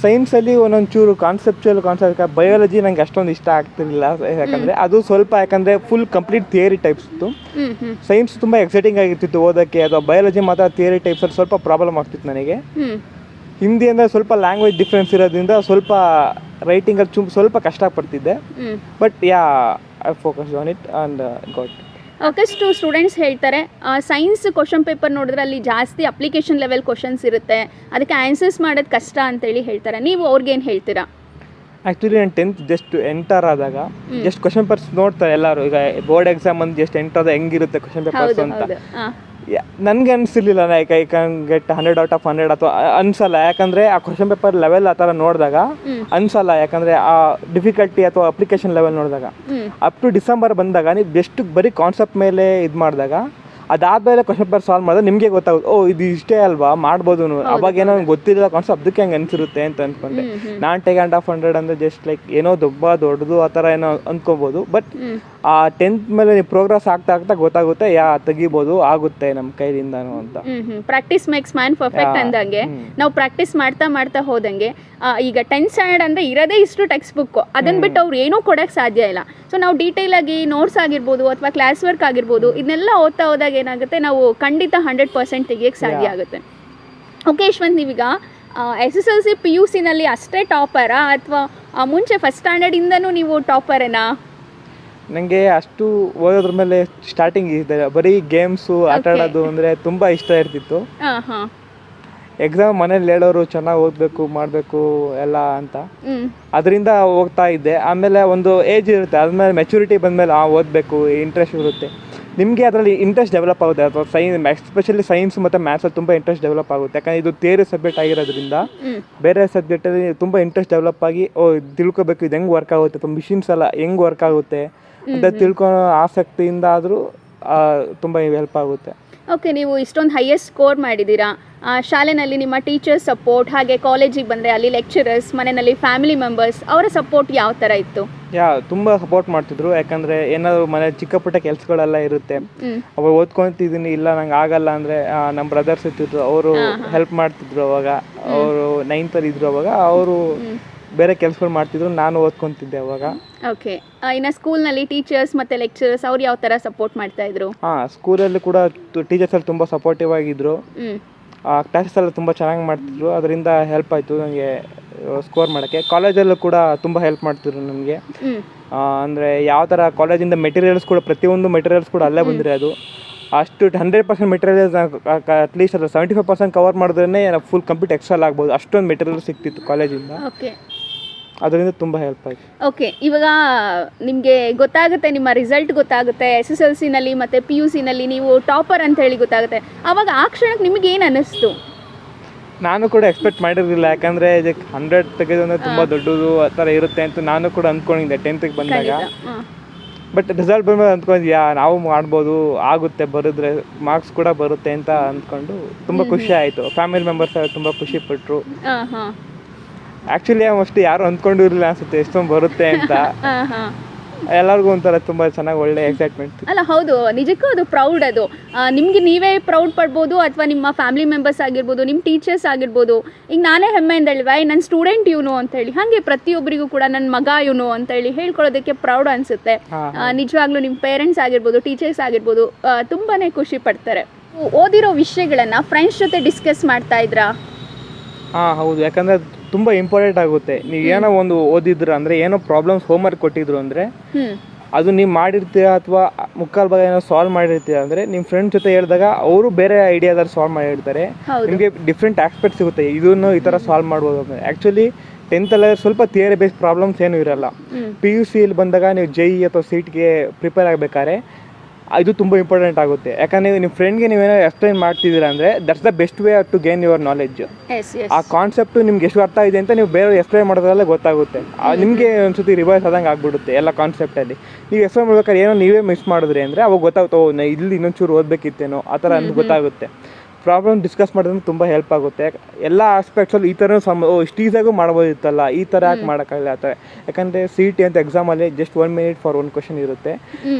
ಸೈನ್ಸಲ್ಲಿ ಒಂದೊಂದು ಚೂರು ಕಾನ್ಸೆಪ್ಟ್ ಬಯಾಲಜಿ ನನಗೆ ಅಷ್ಟೊಂದು ಇಷ್ಟ ಆಗ್ತಿರಲಿಲ್ಲ. ಯಾಕಂದರೆ ಫುಲ್ ಕಂಪ್ಲೀಟ್ ಥಿಯರಿ ಟೈಪ್ಸ್ ಇತ್ತು. ಸೈನ್ಸ್ ತುಂಬ ಎಕ್ಸೈಟಿಂಗ್ ಆಗಿರ್ತಿತ್ತು ಓದೋಕ್ಕೆ. ಅಥವಾ ಬಯಾಲಜಿ ಮಾತ್ರ ಥಿಯರಿ ಟೈಪ್ಸಲ್ಲಿ ಸ್ವಲ್ಪ ಪ್ರಾಬ್ಲಮ್ ಆಗ್ತಿತ್ತು ನನಗೆ. ಹಿಂದಿ ಅಂದರೆ ಸ್ವಲ್ಪ ಲ್ಯಾಂಗ್ವೇಜ್ ಡಿಫ್ರೆನ್ಸ್ ಇರೋದ್ರಿಂದ ಸ್ವಲ್ಪ ರೈಟಿಂಗಲ್ಲಿ ಸ್ವಲ್ಪ ಕಷ್ಟಪಡ್ತಿದ್ದೆ. But I focus on it and got. ಸಾಕಷ್ಟು ಸ್ಟೂಡೆಂಟ್ಸ್ ಹೇಳ್ತಾರೆ ಸೈನ್ಸ್ ಕ್ವಶನ್ ಪೇಪರ್ ನೋಡಿದ್ರೆ ಅಲ್ಲಿ ಜಾಸ್ತಿ ಅಪ್ಲಿಕೇಶನ್ ಲೆವೆಲ್ ಕ್ವಶನ್ಸ್ ಇರುತ್ತೆ, ಅದಕ್ಕೆ ಆನ್ಸರ್ಸ್ ಮಾಡೋದು ಕಷ್ಟ ಅಂತೇಳಿ ಹೇಳ್ತಾರೆ. ನೀವು ಅವ್ರಿಗೇನು ಹೇಳ್ತೀರಾ? ಆ್ಯಕ್ಚುಲಿ ನಾನು 10th ಜಸ್ಟ್ ಎಂಟರ್ ಆದಾಗ ಜಸ್ಟ್ ಕ್ವಶನ್ ಪೇಪರ್ಸ್ ನೋಡ್ತಾರೆ ಎಲ್ಲರೂ. ಈಗ ಬೋರ್ಡ್ ಎಕ್ಸಾಮ್ ಅಂತ ಜಸ್ಟ್ ಎಂಟರ್ ಆದಾಗ ಹೆಂಗಿರುತ್ತೆ ಕ್ವಶನ್ ಪೇಪರ್ಸ್ ಅಂತ ನನಗೆ ಅನಿಸಿರ್ಲಿಲ್ಲ. Like I can get 100 out of 100 ಅಥವಾ ಅನ್ಸಲ್ಲ. ಯಾಕಂದರೆ ಆ ಕ್ವಶನ್ ಪೇಪರ್ ಲೆವೆಲ್ ಆ ಥರ ನೋಡಿದಾಗ ಅನ್ಸಲ್ಲ. ಯಾಕಂದರೆ ಆ ಡಿಫಿಕಲ್ಟಿ ಅಥವಾ ಅಪ್ಲಿಕೇಶನ್ ಲೆವೆಲ್ ನೋಡಿದಾಗ ಅಪ್ ಟು ಡಿಸೆಂಬರ್ ಬಂದಾಗ ನೀವು ಬೆಸ್ಟ್ ಬರೀ ಕಾನ್ಸೆಪ್ಟ್ ಮೇಲೆ ಇದು ಮಾಡಿದಾಗ ಅದಾದಮೇಲೆ ಕ್ವಶನ್ ಪೇಪರ್ ಸಾಲ್ವ್ ಮಾಡಿದ್ರೆ ನಿಮಗೆ ಗೊತ್ತಾಗುತ್ತೆ, ಓ ಇದು ಇಷ್ಟೇ ಅಲ್ವಾ ಮಾಡ್ಬೋದು. ಅವಾಗ ಏನೋ ಗೊತ್ತಿಲ್ಲ ಕಾನ್ಸೆಪ್ಟ್, ಅದಕ್ಕೆ ಹಂಗೆ ಅನಿಸಿರುತ್ತೆ ಅಂತ ಅಂದ್ಕೊಂಡೆ. ನಾನು 10 out of 100 ಅಂದರೆ ಜಸ್ಟ್ ಲೈಕ್ ಏನೋ ದೊಡ್ಡದು ಆ ಥರ ಏನೋ ಅಂದ್ಕೊಬೋದು. ಬಟ್ ಆ 10th ಮೇಲೆ ನೀವು ಪ್ರೋಗ್ರೆಸ್ ಆಗ್ತಾ ಗೊತ್ತಾಗುತ್ತೆ ತೆಗಿಬೋದು, ಆಗುತ್ತೆ ನಮ್ಮ ಕೈಲಿಂದನೂ ಅಂತ. ಪ್ರಾಕ್ಟೀಸ್ ಮೇಕ್ಸ್ ಮ್ಯಾನ್ ಪರ್ಫೆಕ್ಟ್ ಅಂದಂಗೆ ನಾವು ಪ್ರಾಕ್ಟೀಸ್ ಮಾಡ್ತಾ ಹೋದಂಗೆ ಈಗ 10th ಸ್ಟ್ಯಾಂಡರ್ಡ್ ಅಂದರೆ ಇರೋದೇ ಇಷ್ಟು ಟೆಕ್ಸ್ಟ್ ಬುಕ್, ಅದನ್ನ ಬಿಟ್ಟು ಅವ್ರು ಏನೂ ಕೊಡೋಕ್ಕೆ ಸಾಧ್ಯ ಇಲ್ಲ. ಸೊ ನಾವು ಡೀಟೇಲ್ ಆಗಿ ನೋಟ್ಸ್ ಆಗಿರ್ಬೋದು ಅಥವಾ ಕ್ಲಾಸ್ ವರ್ಕ್ ಆಗಿರ್ಬೋದು ಇದನ್ನೆಲ್ಲ ಓದ್ತಾ ಹೋದಾಗ ಏನಾಗುತ್ತೆ, ನಾವು ಖಂಡಿತ 100% ತೆಗಿಯೋಕ್ಕೆ ಸಾಧ್ಯ ಆಗುತ್ತೆ. ಓಕೆ ಯಶ್ವಂತ್, ನೀವೀಗ SSLC PUC ನಲ್ಲಿ ಅಷ್ಟೇ ಟಾಪರಾ ಅಥವಾ ಮುಂಚೆ ಫಸ್ಟ್ ಸ್ಟ್ಯಾಂಡರ್ಡಿಂದನೂ ನೀವು ಟಾಪರೇನಾ? ನನಗೆ ಅಷ್ಟು ಓದೋದ್ರ ಮೇಲೆ ಸ್ಟಾರ್ಟಿಂಗ್ ಇದೆ, ಬರೀ ಗೇಮ್ಸು ಆಟ ಆಡೋದು ಅಂದರೆ ತುಂಬ ಇಷ್ಟ ಇರ್ತಿತ್ತು. ಎಕ್ಸಾಮ್ ಮನೇಲಿ ಹೇಳೋರು ಚೆನ್ನಾಗಿ ಓದಬೇಕು ಮಾಡಬೇಕು ಎಲ್ಲ ಅಂತ, ಅದರಿಂದ ಹೋಗ್ತಾ ಇದ್ದೆ. ಆಮೇಲೆ ಒಂದು ಏಜ್ ಇರುತ್ತೆ, ಆದಮೇಲೆ ಮೆಚುರಿಟಿ ಬಂದಮೇಲೆ ಓದಬೇಕು ಇಂಟ್ರೆಸ್ಟ್ ಇರುತ್ತೆ, ನಿಮಗೆ ಅದರಲ್ಲಿ ಇಂಟ್ರೆಸ್ಟ್ ಡೆವಲಪ್ ಆಗುತ್ತೆ. ಅಥವಾ ಎಸ್ಪೆಷಲಿ ಸೈನ್ಸ್ ಮತ್ತು ಮ್ಯಾಥ್ಸಲ್ಲಿ ತುಂಬ ಇಂಟ್ರೆಸ್ಟ್ ಡೆವಲಪ್ ಆಗುತ್ತೆ. ಯಾಕಂದರೆ ಇದು ಥಿಯರಿ ಸಬ್ಜೆಕ್ಟ್ ಆಗಿರೋದ್ರಿಂದ ಬೇರೆ ಸಬ್ಜೆಕ್ಟಲ್ಲಿ ತುಂಬ ಇಂಟ್ರೆಸ್ಟ್ ಡೆವಲಪ್ ಆಗಿ ತಿಳ್ಕೊಬೇಕು ಇದು ಹೆಂಗೆ ವರ್ಕ್ ಆಗುತ್ತೆ ಅಥವಾ ಮಿಷಿನ್ಸ್ ಎಲ್ಲ ಹೆಂಗೆ ವರ್ಕ್ ಆಗುತ್ತೆ ಅಂತ ತಿಳ್ಕೊಳ್ಳೋ ಆಸಕ್ತಿಯಿಂದ ಆದರೂ ತುಂಬ ಹೆಲ್ಪ್ ಆಗುತ್ತೆ. ಓಕೆ, ನೀವು ಇಷ್ಟೊಂದು ಹೈಯೆಸ್ಟ್ ಸ್ಕೋರ್ ಮಾಡಿದ್ದೀರಾ. ಶಾಲೆಯಲ್ಲಿ ನಿಮ್ಮ ಟೀಚರ್ಸ್ ಸಪೋರ್ಟ್, ಹಾಗೆ ಕಾಲೇಜಿಗೆ ಬಂದರೆ ಅಲ್ಲಿ ಲೆಕ್ಚರರ್ಸ್, ಮನೆಯಲ್ಲಿ ಫ್ಯಾಮಿಲಿ ಮೆಂಬರ್ಸ್ ಅವರ ಸಪೋರ್ಟ್ ಯಾವ ಥರ ಇತ್ತು? ತುಂಬ ಸಪೋರ್ಟ್ ಮಾಡ್ತಿದ್ರು. ಯಾಕಂದರೆ ಏನಾದರೂ ಮನೆ ಚಿಕ್ಕ ಪುಟ್ಟ ಕೆಲಸಗಳೆಲ್ಲ ಇರುತ್ತೆ, ಅವಾಗ ಓದ್ಕೊತಿದ್ದೀನಿ ಇಲ್ಲ ನಂಗೆ ಆಗಲ್ಲ ಅಂದರೆ ನಮ್ಮ ಬ್ರದರ್ಸ್ ಇರ್ತಿದ್ರು, ಅವರು ಹೆಲ್ಪ್ ಮಾಡ್ತಿದ್ರು. ಅವಾಗ ಅವರು 9th ಇದ್ರು, ಅವಾಗ ಅವರು ಬೇರೆ ಕೆಲಸಗಳು ಮಾಡ್ತಿದ್ರು, ನಾನು ಓದ್ಕೊತಿದ್ದೆ ಅವಾಗ. ಓಕೆ, ಇನ್ನು ಸ್ಕೂಲ್ನಲ್ಲಿ ಟೀಚರ್ಸ್ ಮತ್ತು ಲೆಕ್ಚರರ್ಸ್ ಅವ್ರು ಯಾವ ಥರ ಸಪೋರ್ಟ್ ಮಾಡ್ತಾ ಇದ್ರು? ಸ್ಕೂಲಲ್ಲಿ ಕೂಡ ಟೀಚರ್ಸ್ ಎಲ್ಲ ತುಂಬ ಸಪೋರ್ಟಿವ್ ಆಗಿದ್ರು. ಕ್ಲಾಸಸ್ ಎಲ್ಲ ತುಂಬ ಚೆನ್ನಾಗಿ ಮಾಡ್ತಿದ್ರು, ಅದರಿಂದ ಹೆಲ್ಪ್ ಆಯಿತು ನನಗೆ ಸ್ಕೋರ್ ಮಾಡೋಕ್ಕೆ. ಕಾಲೇಜಲ್ಲೂ ಕೂಡ ತುಂಬ ಹೆಲ್ಪ್ ಮಾಡ್ತಿದ್ರು ನನಗೆ. ಅಂದರೆ ಯಾವ ಥರ ಕಾಲೇಜಿಂದ ಮೆಟೀರಿಯಲ್ಸ್ ಕೂಡ ಪ್ರತಿಯೊಂದು ಮೆಟೀರಿಯಲ್ಸ್ ಕೂಡ ಅಲ್ಲೇ ಬಂದಿರೋದು. ಅಷ್ಟು 100% ಮೆಟೀರಿಯಲ್ಸ್ ಅಟ್ಲೀಸ್ಟ್ ಅದು 75% ಕವರ್ ಮಾಡಿದ್ರೇ ಫುಲ್ ಕಂಪ್ಲೀಟ್ ಎಕ್ಸೆಲ್ ಆಗ್ಬೋದು, ಅಷ್ಟೊಂದು ಮೆಟೀರಿಯಲ್ ಸಿಕ್ತಿತ್ತು ಕಾಲೇಜಿಂದ. ಅದರಿಂದ ತುಂಬ ಹೆಲ್ಪ್ ಆಯಿತು. ಓಕೆ, ಇವಾಗ ನಿಮಗೆ ಗೊತ್ತಾಗುತ್ತೆ, ನಿಮ್ಮ ರಿಸಲ್ಟ್ ಗೊತ್ತಾಗುತ್ತೆ SSLCನಲ್ಲಿ ಮತ್ತು PUCನಲ್ಲಿ ನೀವು ಟಾಪರ್ ಅಂತ ಹೇಳಿ ಗೊತ್ತಾಗುತ್ತೆ. ಆವಾಗ ಆ ಕ್ಷಣಕ್ಕೆ ನಿಮಗೆ ಏನು ಅನ್ನಿಸ್ತು? ನಾನು ಕೂಡ ಎಕ್ಸ್ಪೆಕ್ಟ್ ಮಾಡಿರಲಿಲ್ಲ. ಯಾಕಂದರೆ ಇದಕ್ಕೆ 100 ತೆಗೆದು ತುಂಬ ದೊಡ್ಡದು ಆ ಥರ ಇರುತ್ತೆ ಅಂತ ನಾನು ಕೂಡ ಅಂದ್ಕೊಂಡಿದ್ದೆ 10th ಬಂದಾಗ. ಬಟ್ ರಿಸಲ್ಟ್ ಬಂದ್ಮೇಲೆ ಅಂದ್ಕೊಂಡಿದ್ಯಾ ನಾವು ಮಾಡ್ಬೋದು, ಆಗುತ್ತೆ, ಬರೆದ್ರೆ ಮಾರ್ಕ್ಸ್ ಕೂಡ ಬರುತ್ತೆ ಅಂತ ಅಂದ್ಕೊಂಡು ತುಂಬ ಖುಷಿ ಆಯಿತು. ಫ್ಯಾಮಿಲಿ ಮೆಂಬರ್ಸ್ ತುಂಬ ಖುಷಿ ಪಟ್ಟರು. ಆ್ಯಕ್ಚುಲಿ ಅಷ್ಟು ಯಾರು ಅಂದ್ಕೊಂಡಿರಲಿಲ್ಲ ಅನಿಸುತ್ತೆ ಎಷ್ಟೊಂದು ಬರುತ್ತೆ ಅಂತ. ಎಲ್ಲರಿಗೂ ಒಂಥರ ತುಂಬ ಚೆನ್ನಾಗಿ ಒಳ್ಳೆ ಎಕ್ಸೈಟ್ಮೆಂಟ್. ಅಲ್ಲ, ಹೌದು, ನಿಜಕ್ಕೂ ಅದು ಪ್ರೌಡ್. ಅದು ನಿಮಗೆ ನೀವೇ ಪ್ರೌಡ್ ಪಡ್ಬೋದು ಅಥವಾ ನಿಮ್ಮ ಫ್ಯಾಮಿಲಿ ಮೆಂಬರ್ಸ್ ಆಗಿರ್ಬೋದು, ನಿಮ್ಮ ಟೀಚರ್ಸ್ ಆಗಿರ್ಬೋದು. ಈಗ ನಾನೇ ಹೆಮ್ಮೆಯಿಂದ ಹೇಳಿವಾ ನನ್ನ ಸ್ಟೂಡೆಂಟ್ ಇವನು ಅಂತೇಳಿ, ಹಾಗೆ ಪ್ರತಿಯೊಬ್ಬರಿಗೂ ಕೂಡ ನನ್ನ ಮಗ ಇವನು ಅಂತೇಳಿ ಹೇಳ್ಕೊಳ್ಳೋದಕ್ಕೆ ಪ್ರೌಡ್ ಅನಿಸುತ್ತೆ. ನಿಜವಾಗ್ಲೂ ನಿಮ್ಮ ಪೇರೆಂಟ್ಸ್ ಆಗಿರ್ಬೋದು, ಟೀಚರ್ಸ್ ಆಗಿರ್ಬೋದು ತುಂಬಾ ಖುಷಿ ಪಡ್ತಾರೆ. ಓದಿರೋ ವಿಷಯಗಳನ್ನು ಫ್ರೆಂಡ್ಸ್ ಜೊತೆ ಡಿಸ್ಕಸ್ ಮಾಡ್ತಾ ಇದ್ರಾ? ಹೌದು, ಯಾಕಂದರೆ ತುಂಬ ಇಂಪಾರ್ಟೆಂಟ್ ಆಗುತ್ತೆ. ನೀವು ಏನೋ ಒಂದು ಓದಿದ್ರು ಅಂದರೆ ಏನೋ ಪ್ರಾಬ್ಲಮ್ಸ್ ಹೋಮ್ವರ್ಕ್ ಕೊಟ್ಟಿದ್ರು ಅಂದರೆ ಅದು ನೀವು ಮಾಡಿರ್ತೀರ ಅಥವಾ ಮುಕ್ಕಾಲು ಭಾಗ ಏನೋ ಸಾಲ್ವ್ ಮಾಡಿರ್ತೀರ ಅಂದರೆ ನಿಮ್ಮ ಫ್ರೆಂಡ್ ಜೊತೆ ಹೇಳಿದಾಗ ಅವರು ಬೇರೆ ಐಡಿಯಾದಲ್ಲಿ ಸಾಲ್ವ್ ಮಾಡಿರ್ತಾರೆ. ನಿಮಗೆ ಡಿಫ್ರೆಂಟ್ ಆಸ್ಪೆಕ್ಟ್ ಸಿಗುತ್ತೆ, ಇದನ್ನು ಈ ಥರ ಸಾಲ್ವ್ ಮಾಡ್ಬೋದು ಅಂದರೆ. ಆ್ಯಕ್ಚುಲಿ 10th ಸ್ವಲ್ಪ ಥಿಯರಿ ಬೇಸ್ಡ್ ಪ್ರಾಬ್ಲಮ್ಸ್ ಏನೂ ಇರಲ್ಲ. PUCಯಲ್ಲಿ ಬಂದಾಗ ನೀವು JEE ಅಥವಾ CETಗೆ ಪ್ರಿಪೇರ್ ಆಗಬೇಕಾದ್ರೆ ಇದು ತುಂಬ ಇಂಪಾರ್ಟೆಂಟ್ ಆಗುತ್ತೆ. ಯಾಕಂದರೆ ನಿಮ್ಮ ಫ್ರೆಂಡ್ಗೆ ನೀವೇನೋ ಎಕ್ಸ್ಪ್ಲೈನ್ ಮಾಡ್ತಿದ್ದೀರಾ ಅಂದರೆ that's the best way to gain your knowledge. ಆ ಕಾನ್ಸೆಪ್ಟು ನಿಮ್ಗೆ ಎಷ್ಟು ಅರ್ಥ ಇದೆ ಅಂತ ನೀವು ಬೇರೆ ಎಕ್ಸ್ಪ್ಲೈನ್ ಮಾಡೋದ್ರಲ್ಲೇ ಗೊತ್ತಾಗುತ್ತೆ. ನಿಮಗೆ ಒಂದ್ಸತಿ ರಿವೈಸ್ ಆದಂಗೆ ಆಗ್ಬಿಡುತ್ತೆ ಎಲ್ಲ ಕಾನ್ಸೆಪ್ಟಲ್ಲಿ. ನೀವು ಎಕ್ಸ್ಪ್ಲೈನ್ ಮಾಡ್ಬೇಕಾದ್ರೆ ಏನೋ ನೀವೇ ಮಿಸ್ ಮಾಡಿದ್ರಿ ಅಂದರೆ ಅವಾಗ ಗೊತ್ತಾಗುತ್ತೆ, ಇಲ್ಲಿ ಇನ್ನೊಂಚೂರು ಓದಬೇಕಿತ್ತೇನೋ ಆ ಥರ ಅಂತ ಗೊತ್ತಾಗುತ್ತೆ. ಪ್ರಾಬ್ಲಮ್ ಡಿಸ್ಕಸ್ ಮಾಡೋದ್ರಿಂದ ತುಂಬ ಹೆಲ್ಪ್ ಆಗುತ್ತೆ. ಎಲ್ಲ ಆಸ್ಪೆಕ್ಟ್ಸಲ್ಲಿ ಈ ಥರ ಇಷ್ಟು ಈಸಿಯಾಗೂ ಮಾಡ್ಬೋದಿತ್ತಲ್ಲ, ಈ ಥರ ಯಾಕೆ ಮಾಡೋಕ್ಕಾಗಲ್ಲ ಆ ಥರ. ಯಾಕಂದರೆ CET ಅಂತ ಎಕ್ಸಾಮಲ್ಲಿ ಜಸ್ಟ್ 1 minute ಫಾರ್ 1 question ಇರುತ್ತೆ.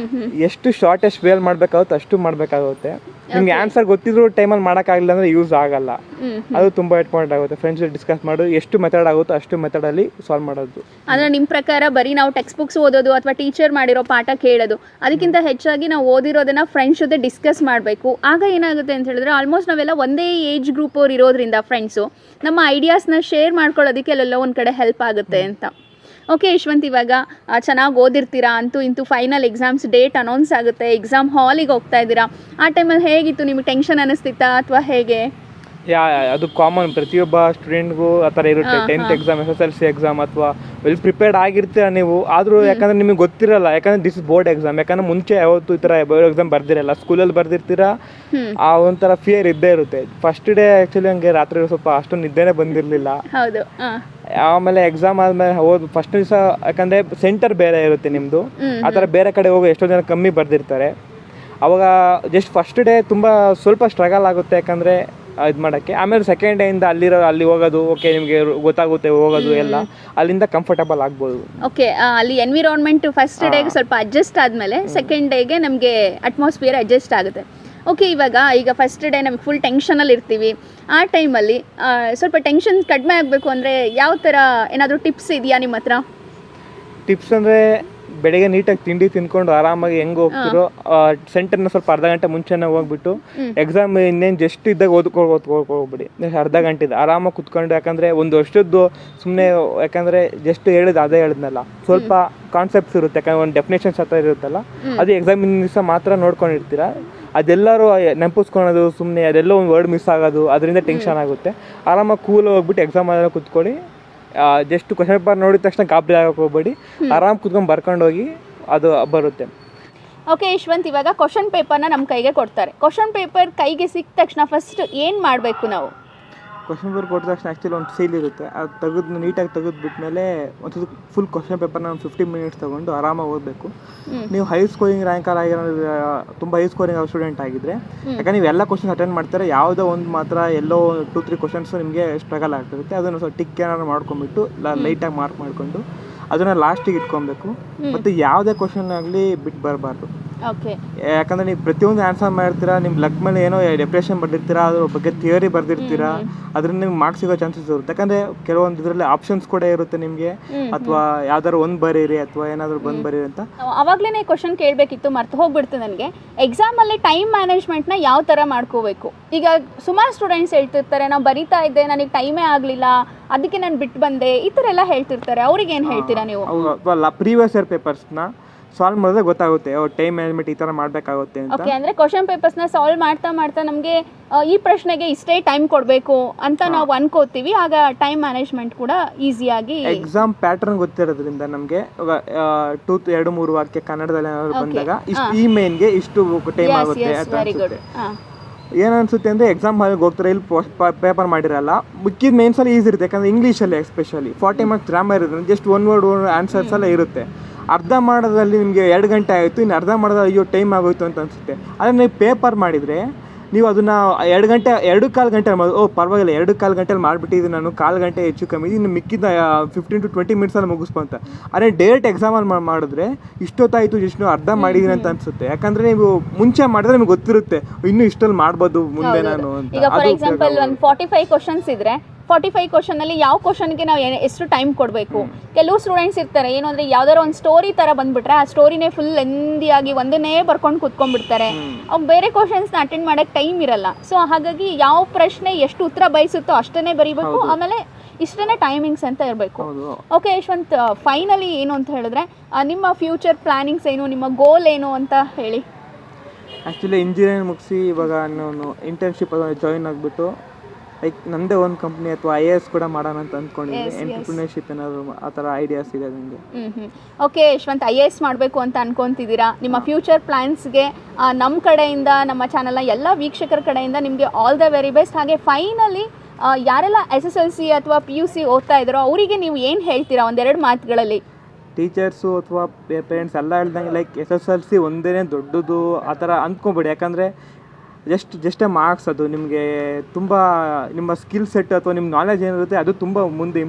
ಎಷ್ಟು ಶಾರ್ಟೆಸ್ಟ್ ವೇಲ್ ಮಾಡಬೇಕಾಗುತ್ತೆ ಅಷ್ಟು ಮಾಡಬೇಕಾಗುತ್ತೆ. ನಿಮ್ಗೆ ಆನ್ಸರ್ ಗೊತ್ತಿದ್ರು ಟೈಮಲ್ಲಿ ಮಾಡೋಕ್ಕಾಗಲಿಲ್ಲ ಅಂದರೆ ಯೂಸ್ ಆಗಲ್ಲ. ಅದು ತುಂಬ ಇಂಪಾರ್ಟೆಂಟ್ ಆಗುತ್ತೆ. ಫ್ರೆಂಡ್ಸ್ ಜೊತೆ ಡಿಸ್ಕಸ್ ಮಾಡೋದು, ಎಷ್ಟು ಮೆಥಡ್ ಆಗುತ್ತೋ ಅಷ್ಟು ಮೆಥಡಲ್ಲಿ ಸಾಲ್ವ್ ಮಾಡೋದು. ಅಂದರೆ ನಿಮ್ಮ ಪ್ರಕಾರ ಬರೀ ನಾವು ಟೆಕ್ಸ್ಟ್ ಬುಕ್ಸ್ ಓದೋದು ಅಥವಾ ಟೀಚರ್ ಮಾಡಿರೋ ಪಾಠ ಕೇಳೋದು ಅದಕ್ಕಿಂತ ಹೆಚ್ಚಾಗಿ ನಾವು ಓದಿರೋದನ್ನು ಫ್ರೆಂಡ್ಸ್ ಜೊತೆ ಡಿಸ್ಕಸ್ ಮಾಡಬೇಕು. ಆಗ ಏನಾಗುತ್ತೆ ಅಂತ ಹೇಳಿದ್ರೆ ಆಲ್ಮೋಸ್ಟ್ ನಾವೆಲ್ಲ ಒಂದೇ ಏಜ್ ಗ್ರೂಪ್ ಅವ್ರು ಇರೋದ್ರಿಂದ ಫ್ರೆಂಡ್ಸು ನಮ್ಮ ಐಡಿಯಾಸ್ನ ಶೇರ್ ಮಾಡ್ಕೊಳ್ಳೋದಕ್ಕೆ ಅಲ್ಲೆಲ್ಲ ಒಂದು ಕಡೆ ಹೆಲ್ಪ್ ಆಗುತ್ತೆ ಅಂತ. ಓಕೆ ಯಶ್ವಂತ್, ಇವಾಗ ಚೆನ್ನಾಗಿ ಓದಿರ್ತೀರಾ, ಅಂತೂ ಇಂತೂ ಫೈನಲ್ ಎಕ್ಸಾಮ್ಸ್ ಡೇಟ್ ಅನೌನ್ಸ್ ಆಗುತ್ತೆ, ಎಕ್ಸಾಮ್ ಹಾಲಿಗೆ ಹೋಗ್ತಾ ಇದ್ದೀರಾ. ಆ ಟೈಮಲ್ಲಿ ಹೇಗಿತ್ತು? ನಿಮಗೆ ಟೆನ್ಷನ್ ಅನ್ನಿಸ್ತಿತ್ತಾ ಅಥವಾ ಹೇಗೆ? ಅದು ಕಾಮನ್, ಪ್ರತಿಯೊಬ್ಬ ಸ್ಟೂಡೆಂಟ್ಗೂ ಆ ಥರ ಇರುತ್ತೆ. 10th ಎಕ್ಸಾಮ್, SSLC ಎಕ್ಸಾಮ್ ಅಥವಾ ವೆಲ್ ಪ್ರಿಪೇರ್ಡ್ ಆಗಿರ್ತೀರ ನೀವು, ಆದರೂ ಯಾಕಂದ್ರೆ ನಿಮಗೆ ಗೊತ್ತಿರಲ್ಲ, ಯಾಕಂದ್ರೆ ದಿಸ್ ಇಸ್ ಬೋರ್ಡ್ ಎಕ್ಸಾಮ್. ಯಾಕಂದ್ರೆ ಮುಂಚೆ ಯಾವತ್ತು ಈ ಥರ ಬೋರ್ಡ್ ಎಕ್ಸಾಮ್ ಬರ್ದಿರಲ್ಲ, ಸ್ಕೂಲಲ್ಲಿ ಬರ್ದಿರ್ತೀರಾ, ಆ ಒಂಥರ ಫಿಯರ್ ಇದ್ದೇ ಇರುತ್ತೆ. ಫಸ್ಟ್ ಡೇ ಆ್ಯಕ್ಚುಲಿ ಹಂಗೆ ರಾತ್ರಿ ಸ್ವಲ್ಪ ಅಷ್ಟೊಂದು ನಿದ್ದೆನೇ ಬಂದಿರಲಿಲ್ಲ. ಹೌದು. ಆಮೇಲೆ ಎಕ್ಸಾಮ್ ಆದ್ಮೇಲೆ ಹೋದ್ ಫಸ್ಟ್ ದಿವಸ, ಯಾಕಂದ್ರೆ ಸೆಂಟರ್ ಬೇರೆ ಇರುತ್ತೆ ನಿಮ್ಮದು, ಆ ಥರ ಬೇರೆ ಕಡೆ ಹೋಗಿ ಎಷ್ಟೋ ಜನ ಕಮ್ಮಿ ಬರ್ದಿರ್ತಾರೆ. ಅವಾಗ ಜಸ್ಟ್ ಫಸ್ಟ್ ಡೇ ತುಂಬ ಸ್ವಲ್ಪ ಸ್ಟ್ರಗಲ್ ಆಗುತ್ತೆ, ಯಾಕಂದರೆ ಇದು ಮಾಡೋಕ್ಕೆ. ಆಮೇಲೆ ಸೆಕೆಂಡ್ ಡೇಯಿಂದ ಅಲ್ಲಿ ಹೋಗೋದು, ಓಕೆ ನಿಮಗೆ ಗೊತ್ತಾಗುತ್ತೆ ಹೋಗೋದು ಎಲ್ಲ, ಅಲ್ಲಿಂದ ಕಂಫರ್ಟಬಲ್ ಆಗ್ಬೋದು. ಓಕೆ, ಅಲ್ಲಿ ಎನ್ವಿರಾನ್ಮೆಂಟ್ ಫಸ್ಟ್ ಡೇಗೆ ಸ್ವಲ್ಪ ಅಡ್ಜಸ್ಟ್ ಆದಮೇಲೆ ಸೆಕೆಂಡ್ ಡೇಗೆ ನಮಗೆ ಅಟ್ಮಾಸ್ಫಿಯರ್ ಅಡ್ಜಸ್ಟ್ ಆಗುತ್ತೆ. ಓಕೆ, ಈಗ ಫಸ್ಟ್ ಡೇ ನಮಗೆ ಫುಲ್ ಟೆನ್ಷನಲ್ಲಿ ಇರ್ತೀವಿ. ಆ ಟೈಮಲ್ಲಿ ಸ್ವಲ್ಪ ಟೆನ್ಷನ್ ಕಡಿಮೆ ಆಗಬೇಕು ಅಂದರೆ ಯಾವ ಥರ ಏನಾದರೂ ಟಿಪ್ಸ್ ಇದೆಯಾ ನಿಮ್ಮ ಹತ್ರ? ಟಿಪ್ಸ್ ಅಂದರೆ ಬೆಳಗ್ಗೆ ನೀಟಾಗಿ ತಿಂಡಿ ತಿನ್ಕೊಂಡು ಆರಾಮಾಗಿ ಹೆಂಗೆ ಹೋಗ್ತಿರೋ, ಸೆಂಟರ್ನ ಸ್ವಲ್ಪ ಅರ್ಧ ಗಂಟೆ ಮುಂಚೆನೇ ಹೋಗ್ಬಿಟ್ಟು, ಎಕ್ಸಾಮ್ ಇನ್ನೇನು ಜಸ್ಟ್ ಇದ್ದಾಗ ಓದ್ಕೊಳ್ಬಿಡಿ. ಅರ್ಧ ಗಂಟೆ ಆರಾಮಾಗಿ ಕುತ್ಕೊಂಡು, ಯಾಕಂದರೆ ಒಂದು ವರ್ಷದ್ದು ಸುಮ್ಮನೆ, ಯಾಕಂದರೆ ಜಸ್ಟ್ ಅದೇ ಹೇಳಿದ್ನಲ್ಲ, ಸ್ವಲ್ಪ ಕಾನ್ಸೆಪ್ಟ್ಸ್ ಇರುತ್ತೆ, ಯಾಕಂದರೆ ಒಂದು ಡೆಫಿನೇಷನ್ಸ್ ಹತ್ರ ಇರುತ್ತಲ್ಲ, ಅದು ಎಕ್ಸಾಮಿನ ದಿವಸ ಮಾತ್ರ ನೋಡ್ಕೊಂಡಿರ್ತೀರ. ಅದೆಲ್ಲರೂ ನೆನಪಿಸ್ಕೊಳೋದು ಸುಮ್ಮನೆ, ಅದೆಲ್ಲ ಒಂದು ವರ್ಡ್ ಮಿಸ್ ಆಗೋದು, ಅದರಿಂದ ಟೆನ್ಷನ್ ಆಗುತ್ತೆ. ಆರಾಮಾಗಿ ಕೂಲ್ ಹೋಗ್ಬಿಟ್ಟು ಎಕ್ಸಾಮ್ ಆದಾಗ ಕುತ್ಕೊಳ್ಳಿ. ಜಸ್ಟ್ ಕ್ವಶನ್ ಪೇಪರ್ ನೋಡಿದ ತಕ್ಷಣ ಗಾಬರಿ ಆಗೋಕೆ ಹೋಗ್ಬೇಡಿ, ಆರಾಮ್ ಕುತ್ಕೊಂಡು ಬರ್ಕೊಂಡು ಹೋಗಿ, ಅದು ಬರುತ್ತೆ. ಓಕೆ ಯಶವಂತ್, ಇವಾಗ ಕ್ವಶನ್ ಪೇಪರ್ನ ನಮ್ಮ ಕೈಗೆ ಕೊಡ್ತಾರೆ. ಕ್ವಶನ್ ಪೇಪರ್ ಕೈಗೆ ಸಿಕ್ಕ ತಕ್ಷಣ ಫಸ್ಟ್ ಏನು ಮಾಡಬೇಕು ನಾವು? ಕ್ವಶನ್ ಪೇಪರ್ ಕೊಟ್ಟ ತಕ್ಷಣ ಆ್ಯಕ್ಚುಲಿ ಒಂದು ಸೀಲ್ ಇರುತ್ತೆ, ಅದು ನೀಟಾಗಿ ತೆಗೆದುಬಿಟ್ಮೇಲೆ ಒಂದು ಫುಲ್ ಕ್ವಶನ್ ಪೇಪರ್ನ ಒಂದು 15 ಮಿನಿಟ್ಸ್ ತೊಗೊಂಡು ಆರಾಮಾಗಿ ಓದಬೇಕು. ನೀವು ಹೈ ಸ್ಕೋರಿಂಗ್ ರ್ಯಾಂಕರ್ ಆಗಿರೋ, ತುಂಬ ಹೈ ಸ್ಕೋರಿಂಗ್ ಸ್ಟೂಡೆಂಟ್ ಆಗಿದ್ದರೆ, ಯಾಕಂದ್ರೆ ನೀವು ಎಲ್ಲ ಕ್ವಶನ್ಸ್ ಅಟೆಂಡ್ ಮಾಡ್ತಾರೆ, ಯಾವುದೋ ಒಂದು ಮಾತ್ರ ಎಲ್ಲೋ 2-3 ಕ್ವಶನ್ಸು ನಿಮಗೆ ಸ್ಟ್ರಗಲ್ ಆಗ್ತಿರುತ್ತೆ. ಅದನ್ನು ಸ್ವಲ್ಪ ಟಿಕ್ ಏನಾದ್ರು ಮಾಡ್ಕೊಂಬಿಟ್ಟು ಲೈಟಾಗಿ ಮಾರ್ಕ್ ಮಾಡಿಕೊಂಡು ಅದನ್ನು ಲಾಸ್ಟಿಗೆ ಇಟ್ಕೊಬೇಕು. ಮತ್ತು ಯಾವುದೇ ಕ್ವಶನ್ ಆಗಲಿ ಬಿಟ್ಟು ಬರಬಾರ್ದು. ಓಕೆ, ಯಾಕಂದರೆ ನೀವು ಪ್ರತಿಯೊಂದು ಆನ್ಸರ್ ಮಾಡ್ತೀರಾ, ನಿಮ್ಮ ಲಕ್ ಮೇಲೆ ಏನೋ ಡೆಪ್ರೆಷನ್ ಬರ್ದಿರ್ತೀರಾ, ಅದ್ರ ಬಗ್ಗೆ ಥಿಯರಿ ಬರ್ದಿರ್ತೀರಾ, ಅದರಿಂದ ನಿಮ್ಗೆ ಮಾರ್ಕ್ಸ್ ಸಿಗೋ ಚಾನ್ಸಸ್ ಇರುತ್ತೆ. ಯಾಕಂದರೆ ಕೆಲವೊಂದು ಇದರಲ್ಲಿ ಆಪ್ಷನ್ಸ್ ಕೂಡ ಇರುತ್ತೆ ನಿಮಗೆ, ಅಥವಾ ಯಾವ್ದಾದ್ರು ಒಂದು ಬರೀರಿ ಅಥವಾ ಏನಾದರೂ ಬಂದು ಬರೀರಿ ಅಂತ. ಅವಾಗಲೇ ಕ್ವಶನ್ ಕೇಳಬೇಕಿತ್ತು, ಮರ್ತು ಹೋಗ್ಬಿಡ್ತು ನನಗೆ. ಎಕ್ಸಾಮಲ್ಲಿ ಟೈಮ್ ಮ್ಯಾನೇಜ್ಮೆಂಟ್ನ ಯಾವ ಥರ ಮಾಡ್ಕೋಬೇಕು? ಈಗ ಸುಮಾರು ಸ್ಟೂಡೆಂಟ್ಸ್ ಹೇಳ್ತಿರ್ತಾರೆ, ನಾವು ಬರಿತಾ ಇದ್ದೆ, ನನಗೆ ಟೈಮೇ ಆಗಲಿಲ್ಲ, ಅದಕ್ಕೆ ನಾನು ಬಿಟ್ಟು ಬಂದೆ, ಈ ಥರ ಎಲ್ಲ ಹೇಳ್ತಿರ್ತಾರೆ. ಅವ್ರಿಗೆ ಏನು ಹೇಳ್ತೀರಾ ನೀವು? ಅಲ್ಲ, ಪ್ರೀವಿಯಸ್ ಇಯರ್ ಪೇಪರ್ಸ್ನ ಸಾಲ್ವ್ ಮಾಡಿದ್ರೆ ಗೊತ್ತಾಗುತ್ತೆ, ಟೈಮ್ ಮ್ಯಾನೇಜ್ಮೆಂಟ್ ಈ ಥರ ಮಾಡಬೇಕಾಗುತ್ತೆ ಅಂತ. ಓಕೆ, ಅಂದರೆ ಕ್ವಶನ್ ಪೇಪರ್ಸ್ನ ಸಾಲ್ವ್ ಮಾಡ್ತಾ ನಮಗೆ ಈ ಪ್ರಶ್ನೆಗೆ ಇಷ್ಟೇ ಟೈಮ್ ಕೊಡಬೇಕು ಅಂತ ನಾವು ಅನ್ಕೋತೀವಿ. ಆಗ ಟೈಮ್ ಮ್ಯಾನೇಜ್ಮೆಂಟ್ ಕೂಡ ಈಸಿಯಾಗಿ, ಎಕ್ಸಾಮ್ ಪ್ಯಾಟರ್ನ್ ಗೊತ್ತಿರೋದ್ರಿಂದ ನಮಗೆ 2-3 ವಾಕ್ಯ ಕನ್ನಡದಲ್ಲಿ ಏನಾದ್ರು ಬಂದಾಗ ಈ ಮೇನ್ಗೆ ಇಷ್ಟು ಟೈಮ್ ಆಗುತ್ತೆ ಅಂತ ಅನ್ಸುತ್ತೆ. ಏನನ್ಸುತ್ತೆ ಅಂದರೆ ಎಕ್ಸಾಮ್ ಹಾಲಿಗೆ ಹೋಗ್ತಾರೆ, ಇಲ್ಲಿ ಪೇಪರ್ ಮಾಡಿರಲ್ಲ, ಮಿಕ್ಕಿದ ಮೇನ್ಸಲ್ಲಿ ಈಸಿ ಇರುತ್ತೆ. ಯಾಕಂದರೆ ಇಂಗ್ಲೀಷಲ್ಲಿ ಎಸ್ಪೆಷಲಿ 40 ಮಾರ್ಕ್ಸ್ ಗ್ರಾಮರ್ ಇರುತ್ತೆ, ಜಸ್ಟ್ ಒನ್ ವರ್ಡ್ ಆನ್ಸರ್ಸ್ ಎಲ್ಲ ಇರುತ್ತೆ. ಅರ್ಧ ಮಾಡೋದ್ರಲ್ಲಿ ನಿಮಗೆ 2 ಗಂಟೆ ಆಯಿತು, ಇನ್ನು ಅರ್ಧ ಮಾಡೋದ್ರಲ್ಲಿ ಅಯ್ಯೋ ಟೈಮ್ ಆಗೋಯ್ತು ಅಂತ ಅನಿಸುತ್ತೆ. ಆದರೆ ನೀವು ಪೇಪರ್ ಮಾಡಿದರೆ ನೀವು ಅದನ್ನು 2.25 ಗಂಟೆ ಪರವಾಗಿಲ್ಲ, 2.25 ಗಂಟೆಲಿ ಮಾಡಿಬಿಟ್ಟಿದ್ದು ನಾನು, 1/4 ಗಂಟೆ ಹೆಚ್ಚು ಕಮ್ಮಿ, ಇನ್ನು ಮಿಕ್ಕಿದ 15 to 20 ಮಿನಿಟ್ಸಲ್ಲಿ ಮುಗಿಸ್ಕೊಂತ. ಆದರೆ ಡೈರೆಕ್ಟ್ ಎಕ್ಸಾಮಲ್ಲಿ ಮಾಡಿದ್ರೆ ಇಷ್ಟೊತ್ತಾಯಿತು, ಇಷ್ಟು ಅರ್ಧ ಮಾಡಿದ್ದೀನಿ ಅಂತ ಅನಿಸುತ್ತೆ. ಯಾಕಂದರೆ ನೀವು ಮುಂಚೆ ಮಾಡಿದ್ರೆ ನಿಮ್ಗೆ ಗೊತ್ತಿರುತ್ತೆ, ಇನ್ನೂ ಇಷ್ಟಲ್ಲಿ ಮಾಡ್ಬೋದು ಮುಂದೆ ನಾನು ಅಂತ. ಈಗ ಫಾರ್ ಎಕ್ಸಾಂಪಲ್ ಒಂದು 45 ಕ್ವಶನ್ಸ್ ಇದ್ರೆ 45 ಕ್ವಶನಲ್ಲಿ ಯಾವ ಕ್ವಶನ್ಗೆ ನಾವು ಎಷ್ಟು ಟೈಮ್ ಕೊಡಬೇಕು? ಕೆಲವು ಸ್ಟೂಡೆಂಟ್ಸ್ ಇರ್ತಾರೆ, ಏನು ಅಂದರೆ ಯಾವ್ದಾರು ಒಂದು ಸ್ಟೋರಿ ಥರ ಬಂದುಬಿಟ್ರೆ ಆ ಸ್ಟೋರಿನೇ ಫುಲ್ ಲೆಂದಿಯಾಗಿ ಒಂದನ್ನೇ ಬರ್ಕೊಂಡು ಕೂತ್ಕೊಂಡ್ಬಿಡ್ತಾರೆ. ಅವ್ರು ಬೇರೆ ಕ್ವಶನ್ಸ್ನ ಅಟೆಂಡ್ ಮಾಡೋಕ್ಕೆ ಟೈಮ್ ಇರಲ್ಲ. ಸೊ ಹಾಗಾಗಿ ಯಾವ ಪ್ರಶ್ನೆ ಎಷ್ಟು ಉತ್ತರ ಬಯಸುತ್ತೋ ಅಷ್ಟನ್ನೇ ಬರೀಬೇಕು, ಆಮೇಲೆ ಇಷ್ಟೇ ಟೈಮಿಂಗ್ಸ್ ಅಂತ ಇರಬೇಕು. ಓಕೆ ಯಶವಂತ್, ಫೈನಲಿ ಏನು ಅಂತ ಹೇಳಿದ್ರೆ ನಿಮ್ಮ ಫ್ಯೂಚರ್ ಪ್ಲಾನಿಂಗ್ಸ್ ಏನು, ನಿಮ್ಮ ಗೋಲ್ ಏನು ಅಂತ ಹೇಳಿ. ಆ್ಯಕ್ಚುಲಿ ಇಂಜಿನಿಯರಿಂಗ್ ಮುಗಿಸಿ ಇವಾಗ ನಾನು ಇಂಟರ್ನ್ಶಿಪ್ ಜಾಯಿನ್ ಆಗಿಬಿಟ್ಟು ಲೈಕ್ ನಮ್ಮದೇ ಒಂದು ಕಂಪ್ನಿ ಅಥವಾ IAS ಕೂಡ ಮಾಡೋಣ ಅಂತ ಅಂದ್ಕೊಂಡಿದ್ದೀನಿ. ಎಂಟರ್ಪ್ರಿನರ್ಶಿಪ್ ಏನಾದರೂ ಆ ಥರ ಐಡಿಯಾಸ್ ಇದೆ ನನಗೆ. ಓಕೆ ಯಶವಂತ್, IAS ಮಾಡಬೇಕು ಅಂತ ಅನ್ಕೊತಿದ್ದೀರಾ. ನಿಮ್ಮ ಫ್ಯೂಚರ್ ಪ್ಲ್ಯಾನ್ಸ್ಗೆ ನಮ್ಮ ಕಡೆಯಿಂದ, ನಮ್ಮ ಚಾನಲ್ನ ಎಲ್ಲ ವೀಕ್ಷಕರ ಕಡೆಯಿಂದ ನಿಮಗೆ ಆಲ್ ದ ವೆರಿ ಬೆಸ್ಟ್. ಹಾಗೆ ಫೈನಲಿ ಯಾರೆಲ್ಲ SSLC ಅಥವಾ PUC ಓದ್ತಾ ಇದ್ದಾರೋ ಅವರಿಗೆ ನೀವು ಏನು ಹೇಳ್ತೀರಾ 1-2 ಮಾತುಗಳಲ್ಲಿ? ಟೀಚರ್ಸು ಅಥವಾ ಪೇರೆಂಟ್ಸ್ ಎಲ್ಲ ಹೇಳ್ದಂಗೆ ಲೈಕ್ SSLC ಒಂದೇ ದೊಡ್ಡದು ಆ ಥರ ಅಂದ್ಕೊಬೇಡಿ. ಯಾಕಂದರೆ ಜಸ್ಟೇ ಮಾರ್ಕ್ಸ್, ಅದು ನಿಮಗೆ ತುಂಬ ನಿಮ್ಮ ಸ್ಕಿಲ್ ಸೆಟ್ ಅಥವಾ ನಿಮ್ಮ ನಾಲೆಜ್ ಏನಿರುತ್ತೆ ಅದು ತುಂಬ ಮುಂದೆ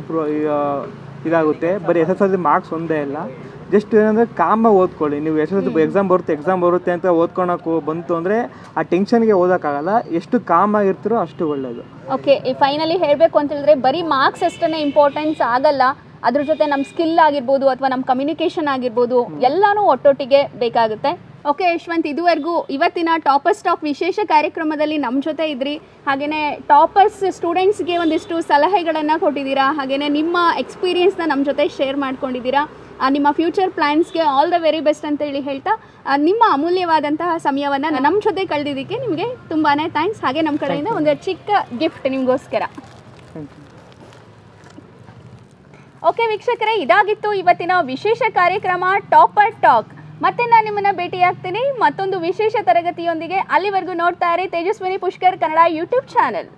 ಇದಾಗುತ್ತೆ. ಬರೀ SSLC ಮಾರ್ಕ್ಸ್ ಒಂದೇ ಇಲ್ಲ. ಜಸ್ಟ್ ಏನಂದರೆ ಕಾಮಾಗಿ ಓದ್ಕೊಳ್ಳಿ. ನೀವು SSLC ಎಕ್ಸಾಮ್ ಬರುತ್ತೆ ಅಂತ ಓದ್ಕೊಳಕ್ಕೆ ಬಂತು ಅಂದರೆ ಆ ಟೆನ್ಷನ್ಗೆ ಓದೋಕ್ಕಾಗಲ್ಲ. ಎಷ್ಟು ಕಾಮಾಗಿರ್ತೀರೋ ಅಷ್ಟು ಒಳ್ಳೆಯದು. ಓಕೆ, ಫೈನಲಿ ಹೇಳಬೇಕು ಅಂತ ಹೇಳಿದ್ರೆ ಬರೀ ಮಾರ್ಕ್ಸ್ ಅಷ್ಟೇ ಇಂಪಾರ್ಟೆನ್ಸ್ ಆಗಲ್ಲ, ಅದ್ರ ಜೊತೆ ನಮ್ಮ ಸ್ಕಿಲ್ ಆಗಿರ್ಬೋದು ಅಥವಾ ನಮ್ಮ ಕಮ್ಯುನಿಕೇಷನ್ ಆಗಿರ್ಬೋದು ಎಲ್ಲನೂ ಒಟ್ಟೊಟ್ಟಿಗೆ ಬೇಕಾಗುತ್ತೆ. ಓಕೆ ಯಶವಂತ್, ಇದುವರೆಗೂ ಇವತ್ತಿನ ಟಾಪರ್ಸ್ ಟಾಕ್ ವಿಶೇಷ ಕಾರ್ಯಕ್ರಮದಲ್ಲಿ ನಮ್ಮ ಜೊತೆ ಇದ್ರಿ. ಹಾಗೆಯೇ ಟಾಪರ್ಸ್ ಸ್ಟೂಡೆಂಟ್ಸ್ಗೆ ಒಂದಿಷ್ಟು ಸಲಹೆಗಳನ್ನು ಕೊಟ್ಟಿದ್ದೀರಾ. ಹಾಗೆಯೇ ನಿಮ್ಮ ಎಕ್ಸ್ಪೀರಿಯನ್ಸ್ನ ನಮ್ಮ ಜೊತೆ ಶೇರ್ ಮಾಡ್ಕೊಂಡಿದ್ದೀರಾ. ನಿಮ್ಮ ಫ್ಯೂಚರ್ ಪ್ಲ್ಯಾನ್ಸ್ಗೆ ಆಲ್ ದ ವೆರಿ ಬೆಸ್ಟ್ ಅಂತ ಹೇಳಿ ಹೇಳ್ತಾ, ನಿಮ್ಮ ಅಮೂಲ್ಯವಾದಂತಹ ಸಮಯವನ್ನು ನಮ್ಮ ಜೊತೆ ಕಳೆದಿದ್ದಕ್ಕೆ ನಿಮಗೆ ತುಂಬಾ ಥ್ಯಾಂಕ್ಸ್. ಹಾಗೆ ನಮ್ಮ ಕಡೆಯಿಂದ ಒಂದು ಚಿಕ್ಕ ಗಿಫ್ಟ್ ನಿಮಗೋಸ್ಕರ. ಓಕೆ ವೀಕ್ಷಕರೇ, ಇದಾಗಿತ್ತು ಇವತ್ತಿನ ವಿಶೇಷ ಕಾರ್ಯಕ್ರಮ ಟಾಪರ್ ಟಾಕ್. ಮತ್ತೆ ನಾನು ನಿಮ್ಮನ್ನ ಭೇಟಿಯಾಗ್ತೀನಿ ಮತ್ತೊಂದು ವಿಶೇಷ ತರಗತಿಯೊಂದಿಗೆ. ಅಲ್ಲಿವರೆಗೂ ನೋಡ್ತಾ ಇರಿ ತೇಜಸ್ವಿನಿ ಪುಷ್ಕರ್ ಕನ್ನಡ ಯೂಟ್ಯೂಬ್ ಚಾನೆಲ್.